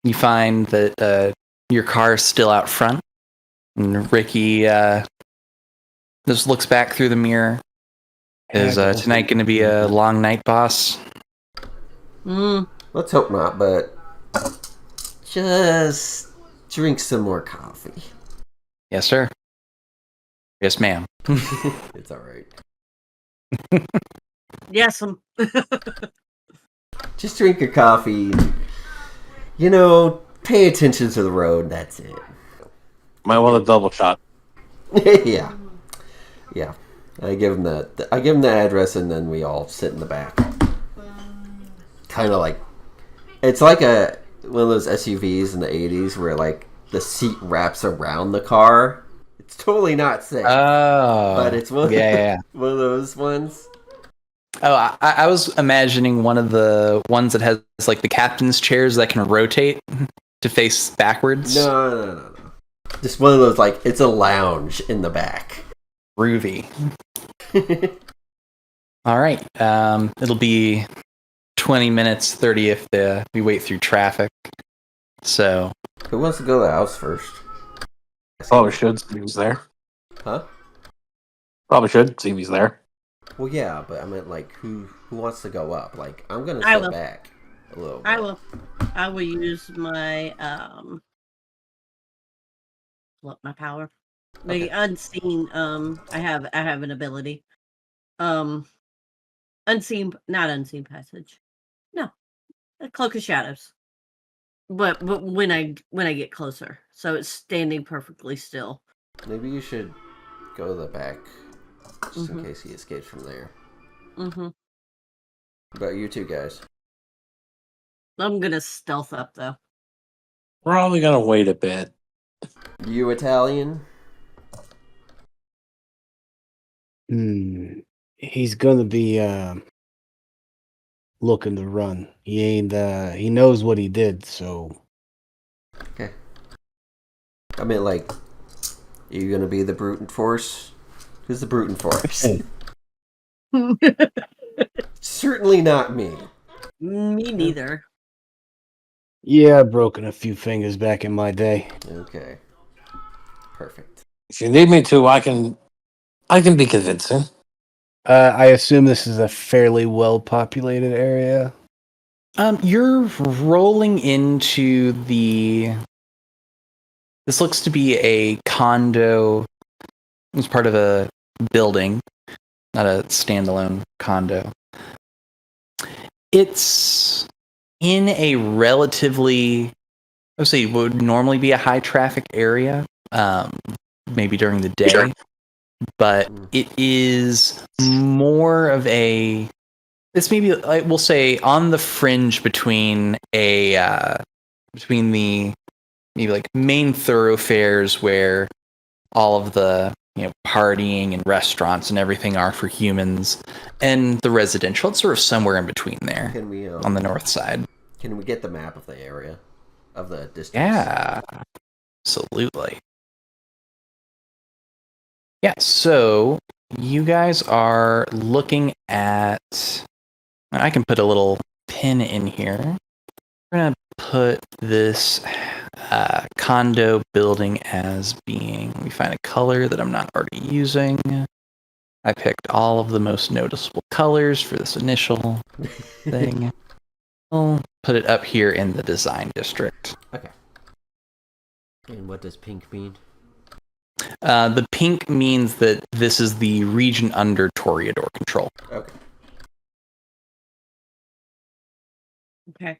You find that your car is still out front. And Ricky just looks back through the mirror. Is tonight going to be a long night, boss? Let's hope not, but just drink some more coffee. Yes, sir. Yes, ma'am. It's all right. Yes. Just drink your coffee. Pay attention to the road. That's it. Might want a double shot. Yeah. I give him the address, and then we all sit in the back. Kind of like, it's like one of those SUVs in the 80s where like the seat wraps around the car. It's totally not safe. Oh, but it's one of those ones. Oh, I was imagining one of the ones that has like the captain's chairs that can rotate to face backwards. No. Just one of those, like, it's a lounge in the back. Groovy. All right. It'll be 20 minutes, 30 if we wait through traffic. So. Who wants to go to the house first? Oh, we should. He was there. Huh? Probably should see if he's there. Well, yeah, but I meant like who wants to go up? Like I'm gonna I sit will. back a little bit. I will. I will use my what my power. The Okay. unseen. I have an ability. Um, not unseen passage. No, a cloak of shadows. But when I get closer, so it's standing perfectly still. Maybe you should go to the back, just in Mhm. case he escapes from there. Mhm. What about you two guys? I'm gonna stealth up though. Probably gonna wait a bit. You Italian? He's gonna be looking to run. He ain't he knows what he did, so Okay. I mean, like, are you gonna be the brute force? Who's the brute force? Certainly not me. Me neither. yeah, I've broken a few fingers back in my day. Okay. Perfect. If you need me to, I can be convincing. I assume this is a fairly well populated area. You're rolling into the. This looks to be a condo. It's part of a building, not a standalone condo. It's in a relatively, I would say, would normally be a high traffic area, maybe during the day, Sure. but it is more of a. This maybe I will say on the fringe between between the maybe like main thoroughfares where all of the partying and restaurants and everything are for humans, and the residential. It's sort of somewhere in between there Can we on the north side. Can we get the map of the area, of the distance? Yeah, absolutely. Yeah, so you guys are looking at. I can put a little pin in here. We're gonna put this condo building as being. We find a color that I'm not already using. I picked all of the most noticeable colors for this initial thing. I'll put it up here in the design district. Okay. And what does pink mean? The pink means that this is the region under Toreador control. Okay. Okay.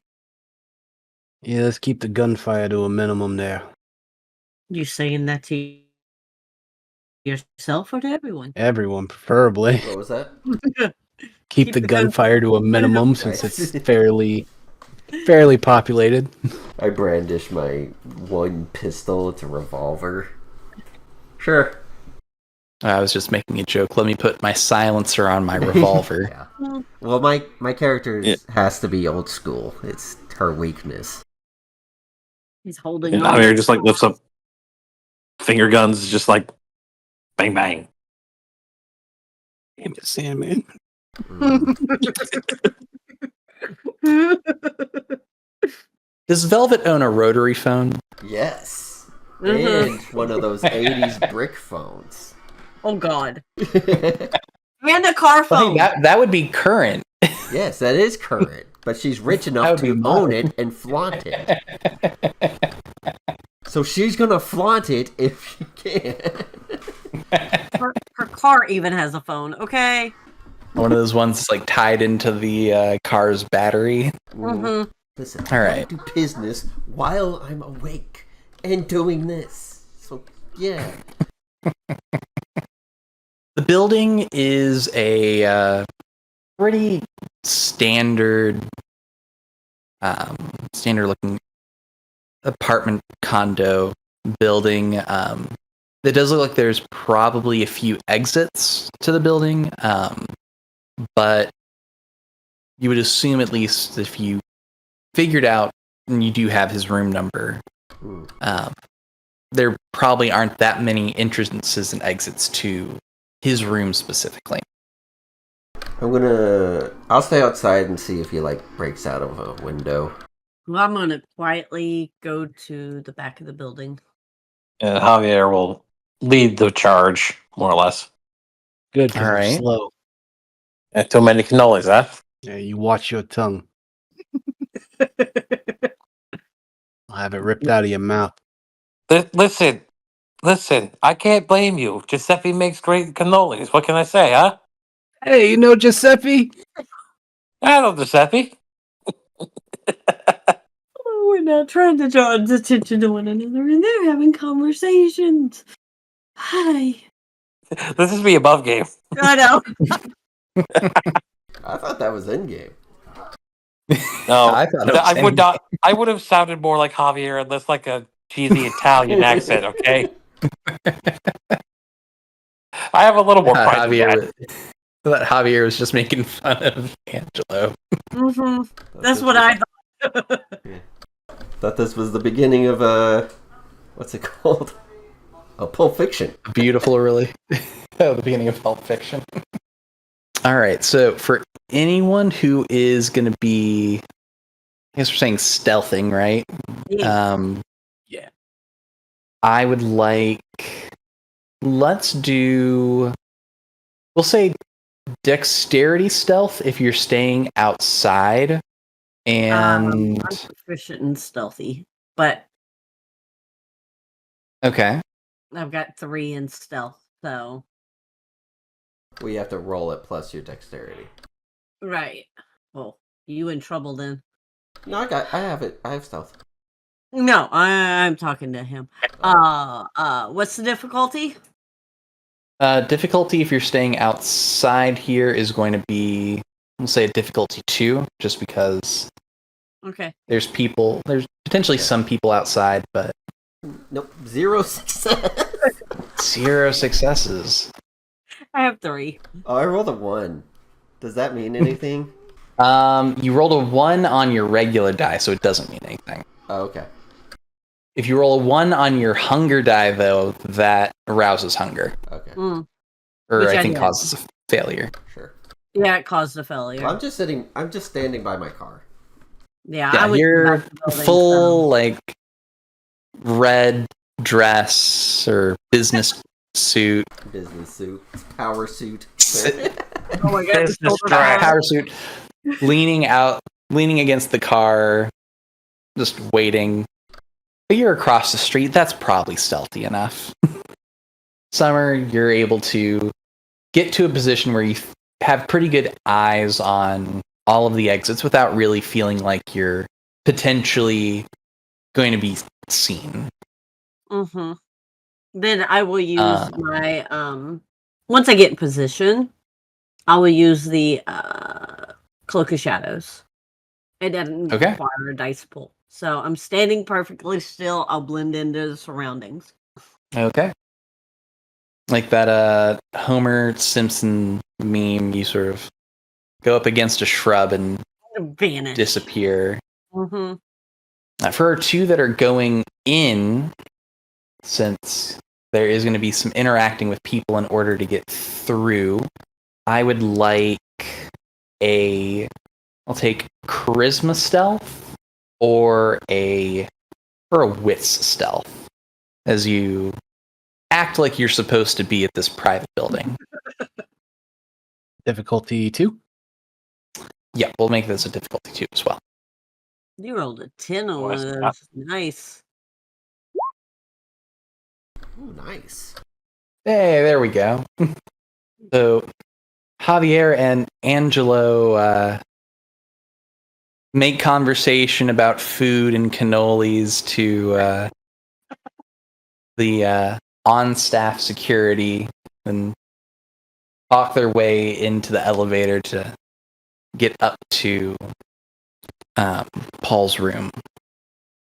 Yeah, let's keep the gunfire to a minimum there. You saying that to yourself or to everyone? Everyone, preferably. What was that? Keep the gunfire to a minimum since Nice. it's fairly populated. I brandish my one pistol. It's a revolver. Sure. I was just making a joke. Let me put my silencer on my revolver. Yeah. Well, my character has to be old school. It's her weakness. He's holding And on. Javier just like lifts up finger guns, just like bang bang. Damn it, Sandman. Does Velvet own a rotary phone? Yes. Mhm. And one of those 80s brick phones. Oh God. And a car phone. That would be current. Yes, that is current. But she's rich That enough would be to mine. own it and flaunt it. So she's gonna flaunt it if she can. Her car even has a phone. Okay. One of those ones that's like tied into the car's battery. Mm-hmm. Listen, All I right. do business while I'm awake and doing this. So yeah. The building is a pretty standard looking apartment condo building. It does look like there's probably a few exits to the building, but you would assume at least if you figured out and you do have his room number, there probably aren't that many entrances and exits to his room specifically. I'll stay outside and see if he breaks out of a window. Well, I'm gonna quietly go to the back of the building. And Javier will lead the charge, more or less. Good, because All I'm right. slow. And too many cannolis, huh? Yeah, you watch your tongue. I'll have it ripped out of your mouth. Listen. I can't blame you. Giuseppe makes great cannolis. What can I say, huh? Hey, you know Giuseppe? I know Giuseppe. Oh, we're not trying to draw attention to one another, and they're having conversations. Hi. This is me above game. I know. I thought that was in game. No, I thought it was I would in- not. I would have sounded more like Javier and less like a cheesy Italian accent. Okay, I have a little more pride than that. I thought Javier was just making fun of Angelo. That's what I thought. Thought this was the beginning of what's it called? A Pulp Fiction. Beautiful, really. Oh, the beginning of Pulp Fiction. All right, so for anyone who is going to be, I guess we're saying stealthing, right? Yeah. Yeah. I would like, let's do, we'll say dexterity stealth if you're staying outside. And, I'm proficient and stealthy, but okay. I've got 3 in stealth, so. We have to roll it plus your dexterity. Right. Well, you in trouble then. No, I have it. I have stealth. No, I'm talking to him. What's the difficulty? Difficulty if you're staying outside here is going to be, we'll say a difficulty 2, just because Okay. there's potentially some people outside, but Nope, 0 success. 0 successes. I have 3. Oh, I rolled a 1. Does that mean anything? You rolled a 1 on your regular die, so it doesn't mean anything. Oh, okay. If you roll a 1 on your hunger die, though, that arouses hunger. Okay. Or Which I I think did. causes a failure. Sure. Yeah, it caused a failure. Well, I'm just standing by my car. Yeah, Yeah, I was you're about the building, full, like, red dress or business suit. Business suit. Power suit. Oh my god, Business the dress. Power suit, leaning against the car, just waiting. But you're across the street. That's probably stealthy enough. Summer, you're able to get to a position where you have pretty good eyes on all of the exits without really feeling like you're potentially going to be seen. Mm-hmm. Then I will use my once I get in position, I will use the Cloak of Shadows. It doesn't Okay. require a dice pull. So I'm standing perfectly still. I'll blend into the surroundings. Okay. Like that Homer Simpson meme, you sort of go up against a shrub and Vanish. disappear. Mm-hmm. For our 2 that are going in, since there is going to be some interacting with people in order to get through, I would like I'll take charisma stealth or a wits stealth as you act like you're supposed to be at this private building. Difficulty 2? Yeah, we'll make this a difficulty 2 as well. You rolled a 10 on one of that's those. Nice. Ooh, nice. Hey, there we go. So Javier and Angelo make conversation about food and cannolis to the on-staff security and talk their way into the elevator to get up to Paul's room.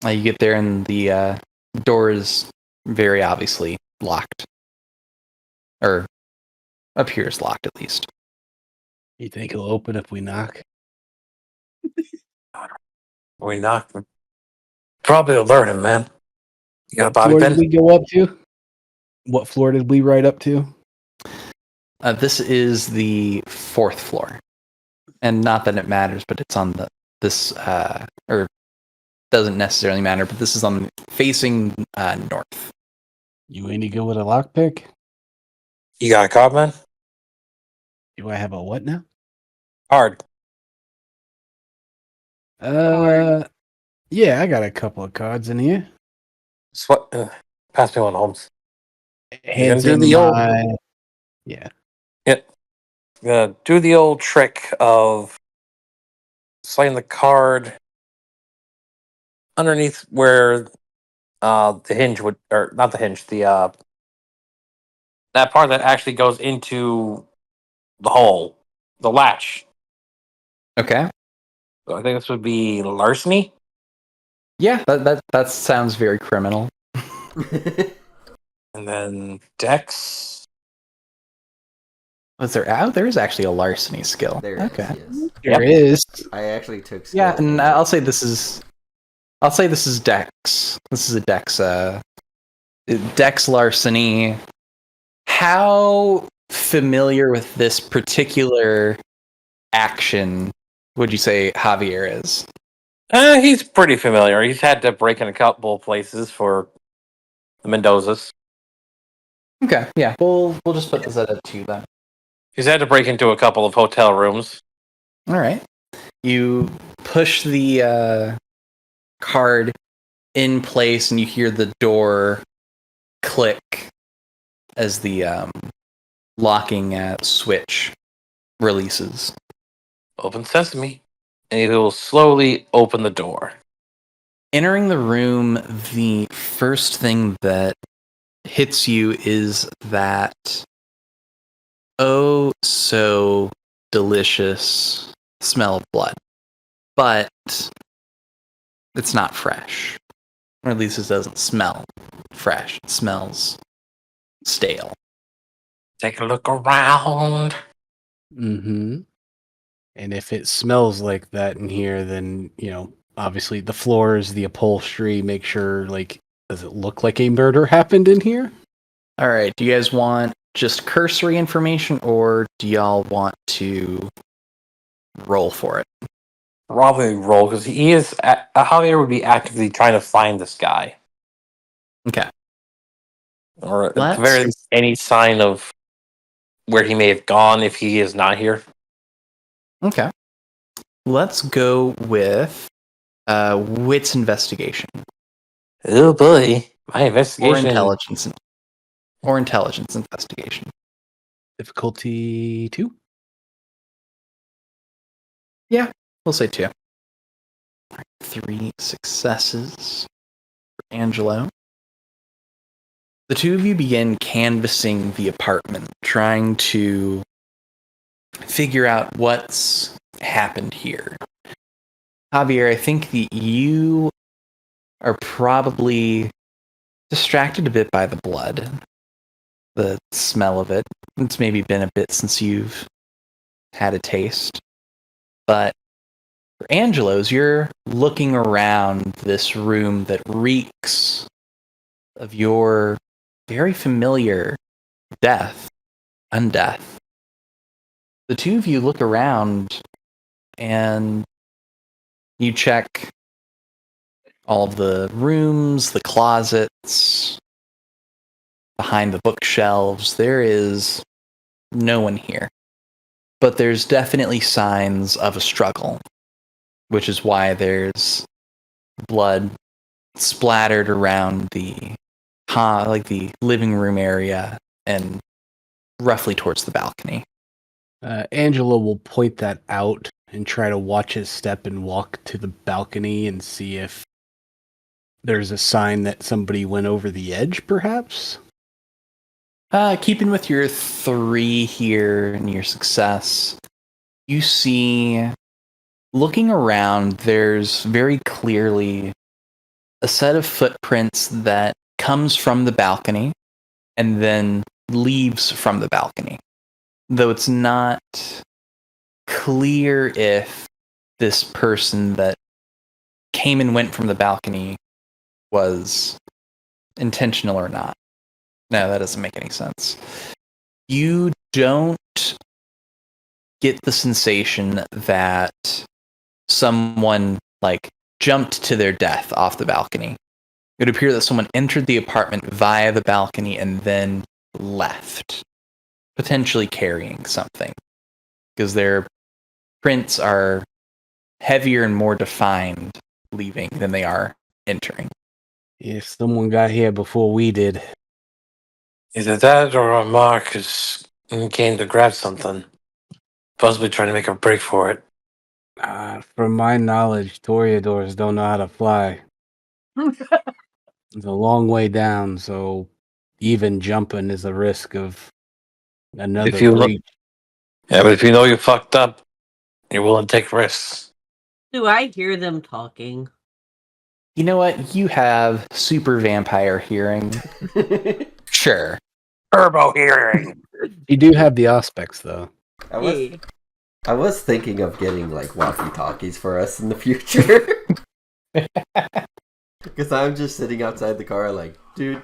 You get there and the door is very obviously locked. Or appears locked, at least. You think it'll open if we knock? We knocked. Probably alerted, man. You got a What bobby floor pin? did we go up to? What floor did we ride up to? This is the 4th floor. And not that it matters, but it's on this or doesn't necessarily matter, but this is on facing north. You any good with a lockpick? You got a card, man? Do I have a what now? Hard. Yeah, I got a couple of cards in here. Pass me one, Holmes. You're gonna Hands do in the old. my yeah. Yeah. You're gonna do the old trick of sliding the card underneath where the hinge would, or not the hinge, the that part that actually goes into the hole, the latch. Okay. So I think this would be larceny. Yeah, that sounds very criminal. And then Dex. Was there? Oh, there is actually a larceny skill. There Okay. is, yes. There is. I actually took skill. Yeah, and in I'll say this is. I'll say this is Dex. This is a Dex. Dex larceny. How familiar with this particular action would you say Javier is? He's pretty familiar. He's had to break in a couple of places for the Mendozas. Okay, yeah, we'll just put this at a 2 then. He's had to break into a couple of hotel rooms. All right, you push the card in place, and you hear the door click as the locking switch releases. Open sesame. And he will slowly open the door. Entering the room, the first thing that hits you is that oh so delicious smell of blood. But it's not fresh. Or at least it doesn't smell fresh. It smells stale. Take a look around. Mm-hmm. And if it smells like that in here, then, obviously the floors, the upholstery, make sure, does it look like a murder happened in here? All right, do you guys want just cursory information, or do y'all want to roll for it? Probably roll, because he is. Javier would be actively trying to find this guy. Okay. Or at the very least, any sign of where he may have gone if he is not here. Okay. Let's go with wits investigation. Oh boy. My investigation. Or intelligence investigation. Difficulty 2? Yeah, we'll say 2. All right, 3 successes for Angelo. The two of you begin canvassing the apartment, trying to figure out what's happened here. Javier, I think that you are probably distracted a bit by the blood, the smell of it. It's maybe been a bit since you've had a taste. But for Angelo's, you're looking around this room that reeks of your very familiar undeath. The two of you look around and you check all of the rooms, the closets, behind the bookshelves. There is no one here. But there's definitely signs of a struggle, which is why there's blood splattered around the living room area and roughly towards the balcony. Angelo will point that out and try to watch his step and walk to the balcony and see if there's a sign that somebody went over the edge, perhaps? Keeping with your 3 here and your success, you see, looking around, there's very clearly a set of footprints that comes from the balcony and then leaves from the balcony. Though it's not clear if this person that came and went from the balcony was intentional or not. No, that doesn't make any sense. You don't get the sensation that someone jumped to their death off the balcony. It would appear that someone entered the apartment via the balcony and then left, potentially carrying something. because their prints are heavier and more defined leaving than they are entering. If someone got here before we did. Either that or Mark came to grab something. Possibly trying to make a break for it. From my knowledge, Toreadors don't know how to fly. It's a long way down, so even jumping is a risk of another If you look, breach. yeah, but if you know you fucked up, you're willing to take risks. Do I hear them talking? You know what? You have super vampire hearing. Sure. Turbo hearing. You do have the aspects, though. I was thinking of getting like walkie-talkies for us in the future. Because I'm just sitting outside the car like, do.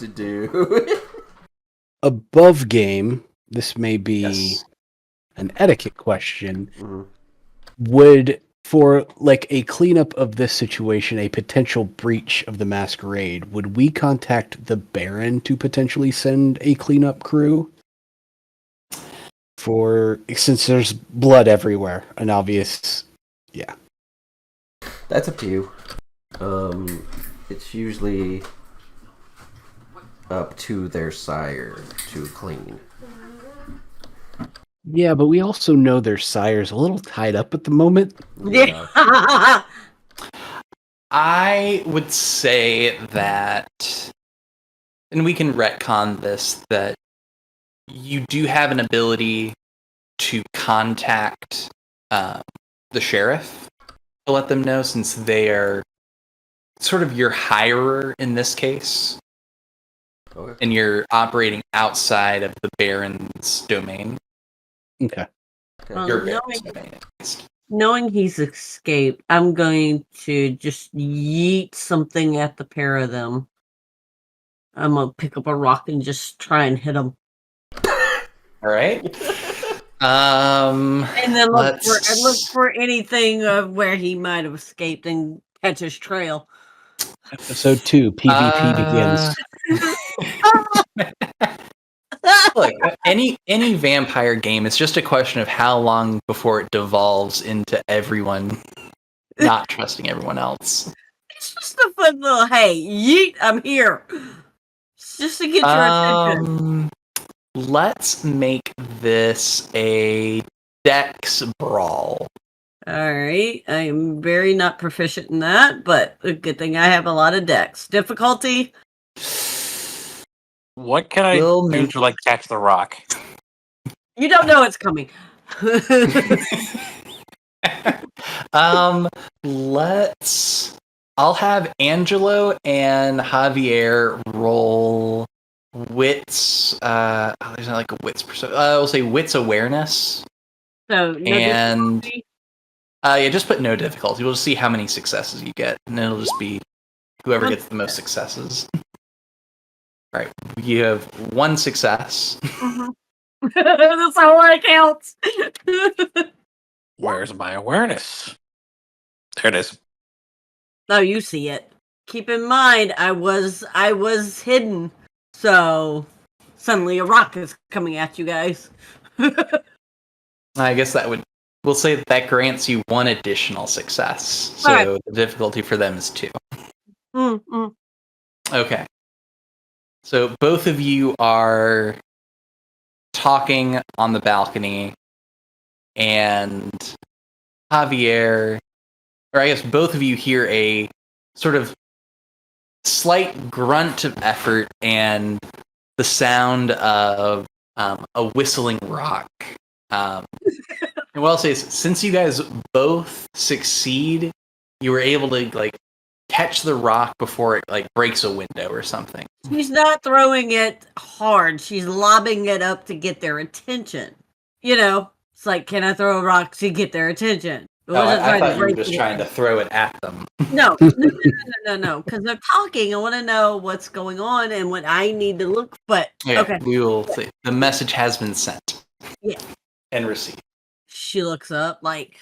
Above game, this may be Yes. an etiquette question. Mhm. Would, for like a cleanup of this situation, a potential breach of the masquerade, would we contact the Baron to potentially send a cleanup crew? Since there's blood everywhere, an obvious, yeah. That's up to you. It's usually up to their sire to clean. Yeah, but we also know their sire's a little tied up at the moment. Yeah. I would say that, and we can retcon this, that you do have an ability to contact the sheriff to let them know, since they are sort of your hirer in this case, Okay. and you're operating outside of the Baron's domain. Okay. Your knowing, Baron's domain, at least. knowing he's escaped, I'm going to just yeet something at the pair of them. I'm gonna pick up a rock and just try and hit him, All right. and then look let's- for anything of where he might have escaped and catch his trail. Episode 2, PvP begins. Look, any vampire game, it's just a question of how long before it devolves into everyone not trusting everyone else. It's just a fun little hey, yeet, I'm here. It's just to get your attention. Let's make this a Dex brawl. Alright, I am very not proficient in that, but a good thing I have a lot of decks. Difficulty? What can I We'll do make- to like catch the rock? You don't know it's coming. I'll have Angelo and Javier roll wits. There's not like a wits percent. We'll say wits awareness. So, no And- difficulty? Yeah, just put no difficulty. We'll just see how many successes you get, and it'll just be whoever gets the most successes. All right, you have one success. That's all that counts. Where's my awareness? There it is. Oh, you see it. Keep in mind, I was hidden, so suddenly a rock is coming at you guys. I guess we'll say that grants you one additional success. So Alright. the difficulty for them is 2. Mm-mm. Okay. So both of you are talking on the balcony, and Javier, or I guess both of you hear a sort of slight grunt of effort and the sound of a whistling rock. And what I'll say is, since you guys both succeed, you were able to like catch the rock before it like breaks a window or something. She's not throwing it hard. She's lobbing it up to get their attention. You know, it's like, can I throw a rock to get their attention? It wasn't I trying to thought you were break just it. trying to throw it at them. No, because they're talking. I want to know what's going on and what I need to look. But okay, We will say the message has been sent. Yeah. And received. she looks up like,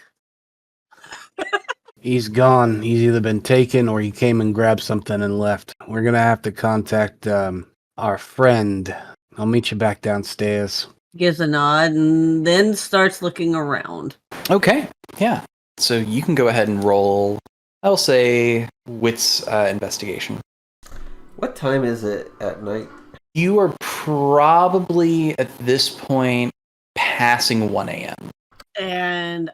He's gone. He's either been taken or he came and grabbed something and left. We're gonna have to contact our friend. I'll meet you back downstairs. Gives a nod and then starts looking around. Okay, yeah. So you can go ahead and roll, I'll say, wits investigation. What time is it at night? You are probably, at this point, passing 1 a.m. And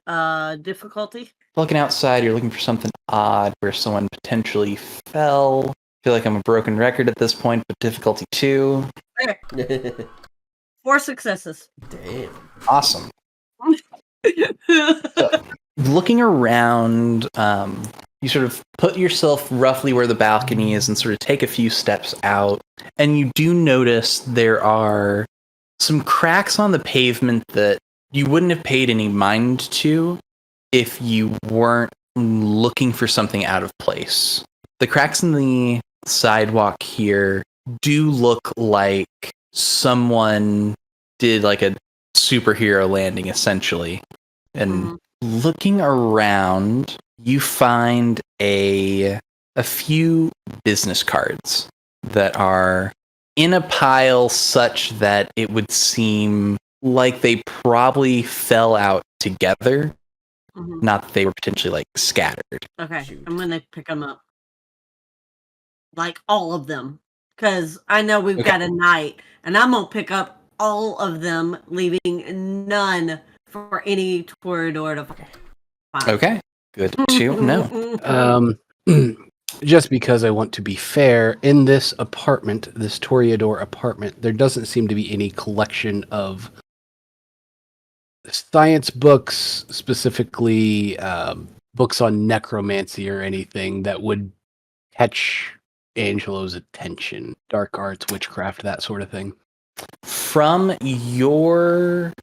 difficulty? Looking outside, you're looking for something odd where someone potentially fell. I feel like I'm a broken record at this point, but difficulty 2. Okay. 4 successes. Damn. Awesome. So, looking around, you sort of put yourself roughly where the balcony is and sort of take a few steps out, and you do notice there are some cracks on the pavement that you wouldn't have paid any mind to if you weren't looking for something out of place. The cracks in the sidewalk here do look like someone did like a superhero landing, essentially. And looking around, you find a few business cards that are in a pile such that it would seem like they probably fell out together. Not that they were potentially like scattered. Okay, Shoot. I'm gonna pick them up. Like all of them. Because I know we've got a night, and I'm gonna pick up all of them, leaving none for any Toreador to find. Okay, good to know. Just because I want to be fair, in this apartment, this Toreador apartment, there doesn't seem to be any collection of science books, specifically books on necromancy or anything that would catch Angelo's attention. Dark arts, witchcraft, that sort of thing. From your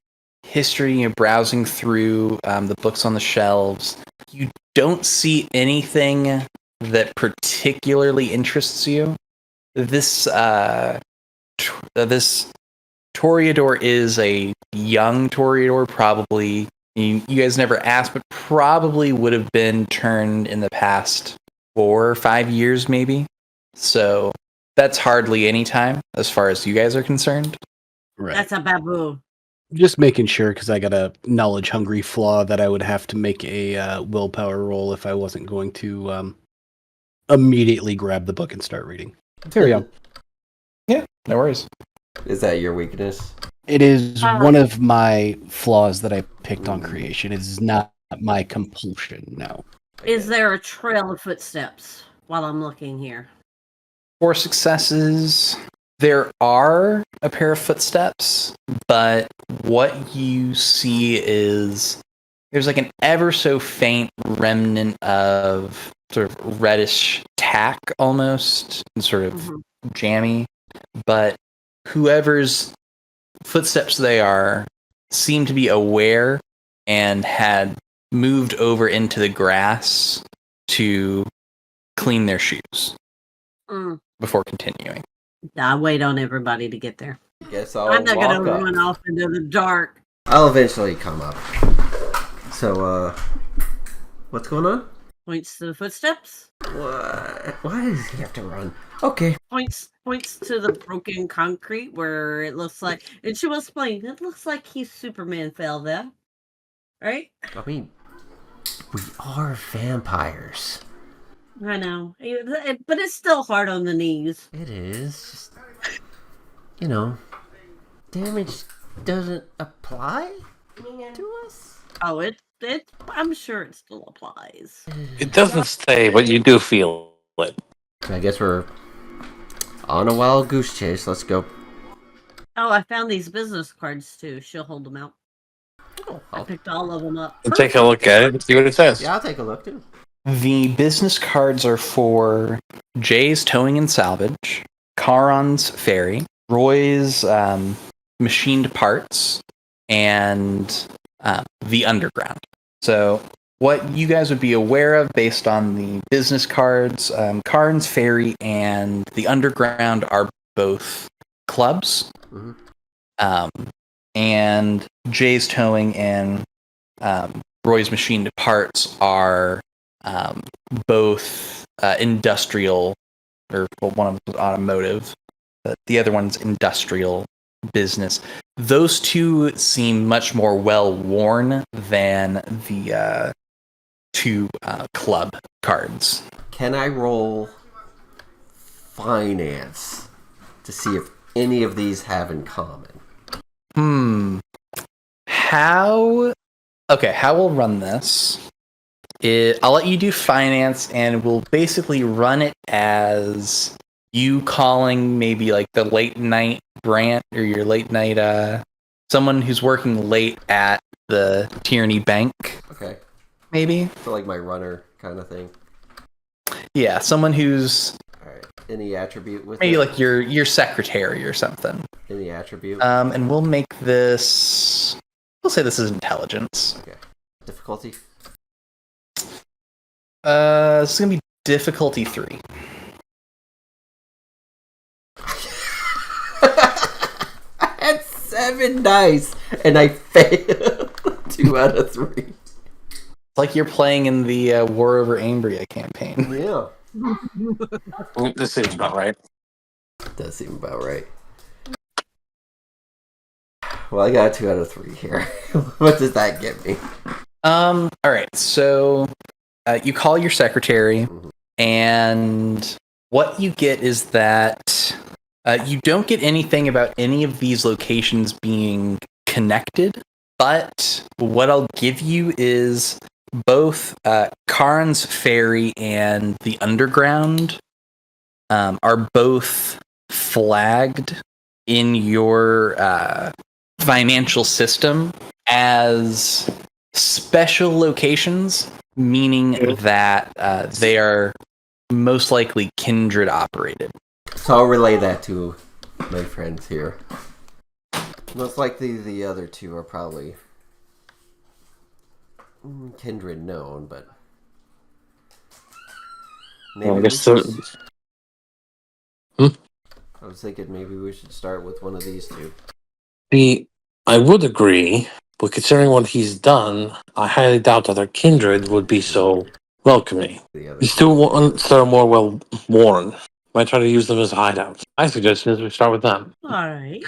history of browsing through the books on the shelves, you don't see anything that particularly interests you. This this Toreador is a young Toreador, probably. You guys never asked, but probably would have been turned in the past 4 or 5 years, maybe. So that's hardly any time as far as you guys are concerned. Right. That's a baboon. Just making sure, because I got a knowledge-hungry flaw that I would have to make a willpower roll if I wasn't going to immediately grab the book and start reading. There we go. Yeah, no worries. Is that your weakness? It is one of my flaws that I picked on creation. It is not my compulsion, no. Is there a trail of footsteps while I'm looking here? 4 successes. There are a pair of footsteps, but what you see is there's like an ever so faint remnant of sort of reddish tack almost, and sort of jammy. But whoever's footsteps they are seem to be aware and had moved over into the grass to clean their shoes before continuing. I wait on everybody to get there. Guess I'll I'm not walk gonna up. run off into the dark. I'll eventually come up. So, what's going on? Points to the footsteps. What? Why does he have to run? Okay. Points to the broken concrete where it looks like, and she will explain, it looks like Superman fell there. Right? I mean, we are vampires. I know. But it's still hard on the knees. It is. Just, you know, damage doesn't apply to us? Oh, I'm sure it still applies. It doesn't stay, but you do feel it. I guess we're on a wild goose chase. Let's go. Oh, I found these business cards too. She'll hold them out. Oh, I picked all of them up. Take a look at it and see what it says. Yeah, I'll take a look too. The business cards are for Jay's Towing and Salvage, Charon's Ferry, Roy's Machined Parts, and The Underground. So what you guys would be aware of based on the business cards, Charon's Ferry and The Underground are both clubs. And Jay's Towing and Roy's Machined Parts are both industrial, or well, one of them is automotive, but the other one's industrial business. Those two seem much more well worn than the two club cards. Can I roll finance to see if any of these have in common? How we'll run this. I'll let you do finance, and we'll basically run it as you calling maybe like the late night branch or your late night someone who's working late at the Tierney bank. Okay. Maybe. So like my runner kind of thing. Yeah, someone who's Alright. Any attribute with maybe it? like your secretary or something. Any attribute? And we'll make this. We'll say this is intelligence. Okay. Difficulty? This is gonna be difficulty 3. I had 7 dice and I failed 2 out of 3. It's like you're playing in the War Over Ambria campaign. Yeah. This seems about right. Does seem about right. Well, I got 2 out of 3 here. What does that get me? All right, so you call your secretary, and what you get is that you don't get anything about any of these locations being connected, but what I'll give you is both Karn's Ferry and the Underground are both flagged in your financial system as special locations, meaning that they are most likely kindred operated. So I'll relay that to my friends here. Most likely the other 2 are probably kindred known, but maybe I we guess should- so. I was thinking maybe we should start with one of these 2. I would agree, but considering what he's done, I highly doubt other kindred would be so welcoming. The other These 2 ones that are more well worn. Might try to use them as hideouts. My suggestion is we start with them. All right.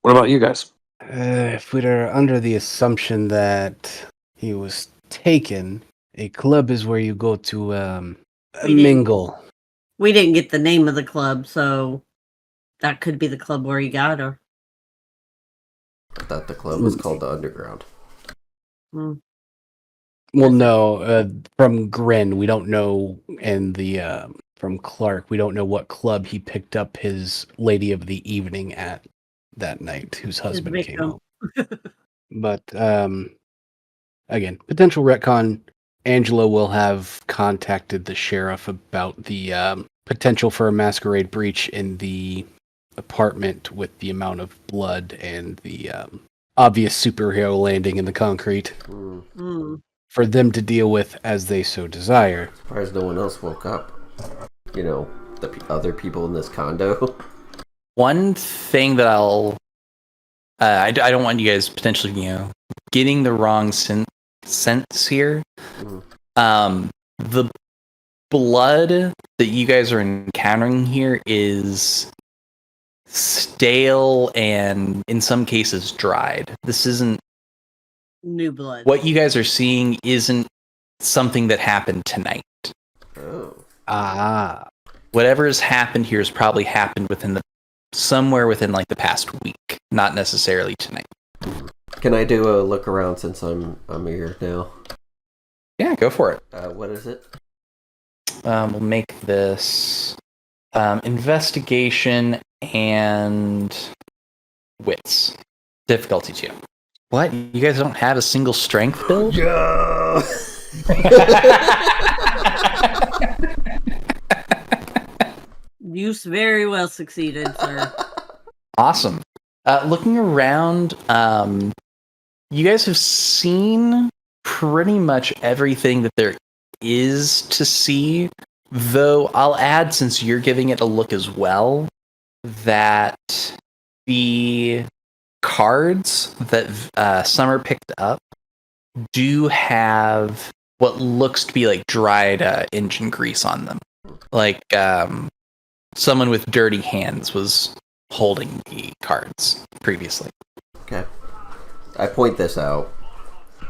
What about you guys? If we're under the assumption that he was taken, a club is where you go to We didn't- mingle. We didn't get the name of the club, so that could be the club where he got her. I thought the club was called the Underground. Hmm. Well, no, from Grin, we don't know, and the from Clark, we don't know what club he picked up his lady of the evening at that night, whose husband came victim. home. But again, potential retcon. Angelo will have contacted the sheriff about the potential for a masquerade breach in the apartment with the amount of blood and the obvious superhero landing in the concrete for them to deal with as they so desire. Surprised no one else woke up. You know, the other people in this condo. One thing that I'll I don't want you guys potentially getting the wrong sense here. The blood that you guys are encountering here is stale and in some cases dried. This isn't New blood. what you guys are seeing isn't something that happened tonight. Oh. Ah. Whatever has happened here has probably happened somewhere within like the past week, not necessarily tonight. Can I do a look around since I'm here now? Yeah, go for it. What is it? We'll make this investigation and wits. Difficulty 2. What? You guys don't have a single strength build? Yeah. You very well succeeded, sir. Awesome. Looking around, you guys have seen pretty much everything that there is to see, though I'll add, since you're giving it a look as well, that the cards that Summer picked up do have what looks to be like dried engine grease on them. Like someone with dirty hands was holding the cards previously. Okay. I point this out,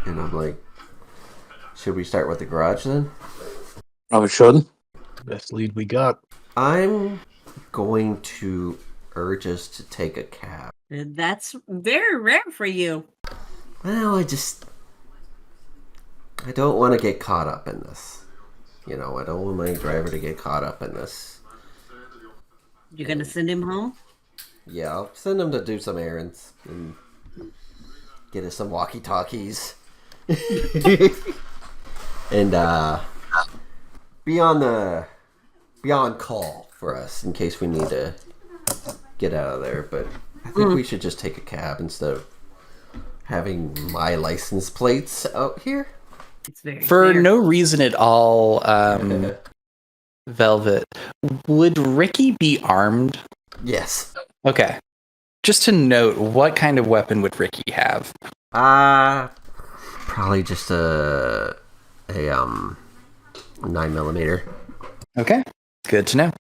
and I'm like, should we start with the garage then? Probably should. Best lead we got. I'm going to urge us to take a cab. That's very rare for you. Well, I don't want to get caught up in this. I don't want my driver to get caught up in this. You're gonna send him home? Yeah, I'll send him to do some errands and get us some walkie-talkies. And be on call for us in case we need to get out of there. But I think we should just take a cab instead of having my license plates out here. It's very For fair. no reason at all, Velvet, would Ricky be armed? Yes. Okay. Just to note, what kind of weapon would Ricky have? Probably just a 9mm. Okay. Good to know.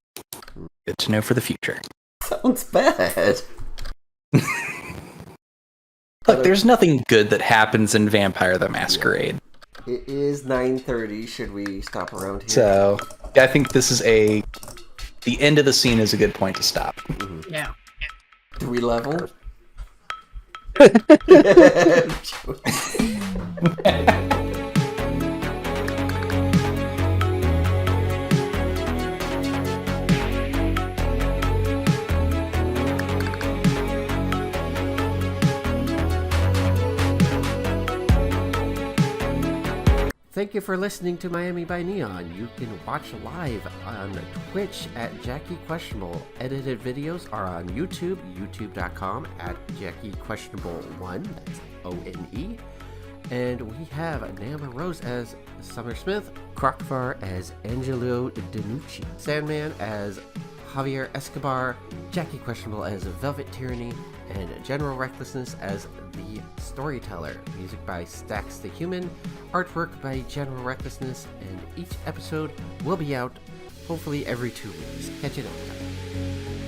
Good to know for the future. Sounds bad. Look, there's nothing good that happens in Vampire the Masquerade. It is 9:30. Should we stop around here? So, I think this is the end of the scene is a good point to stop. Yeah. Do we level? Thank you for listening to Miami by Neon. You can watch live on Twitch at Jackie Questionable. Edited videos are on YouTube, youtube.com at Jackie Questionable1, that's O-N-E. And we have Neoma Rose as Summer Smith, Krokvar as Angelo Denucci, Sandman as Javier Escobar, Jackie Questionable as Velvet Tierney, and General Recklessness as the Storyteller. Music by Stacks the Human, artwork by General Recklessness, and each episode will be out hopefully every 2 weeks. Catch you next time.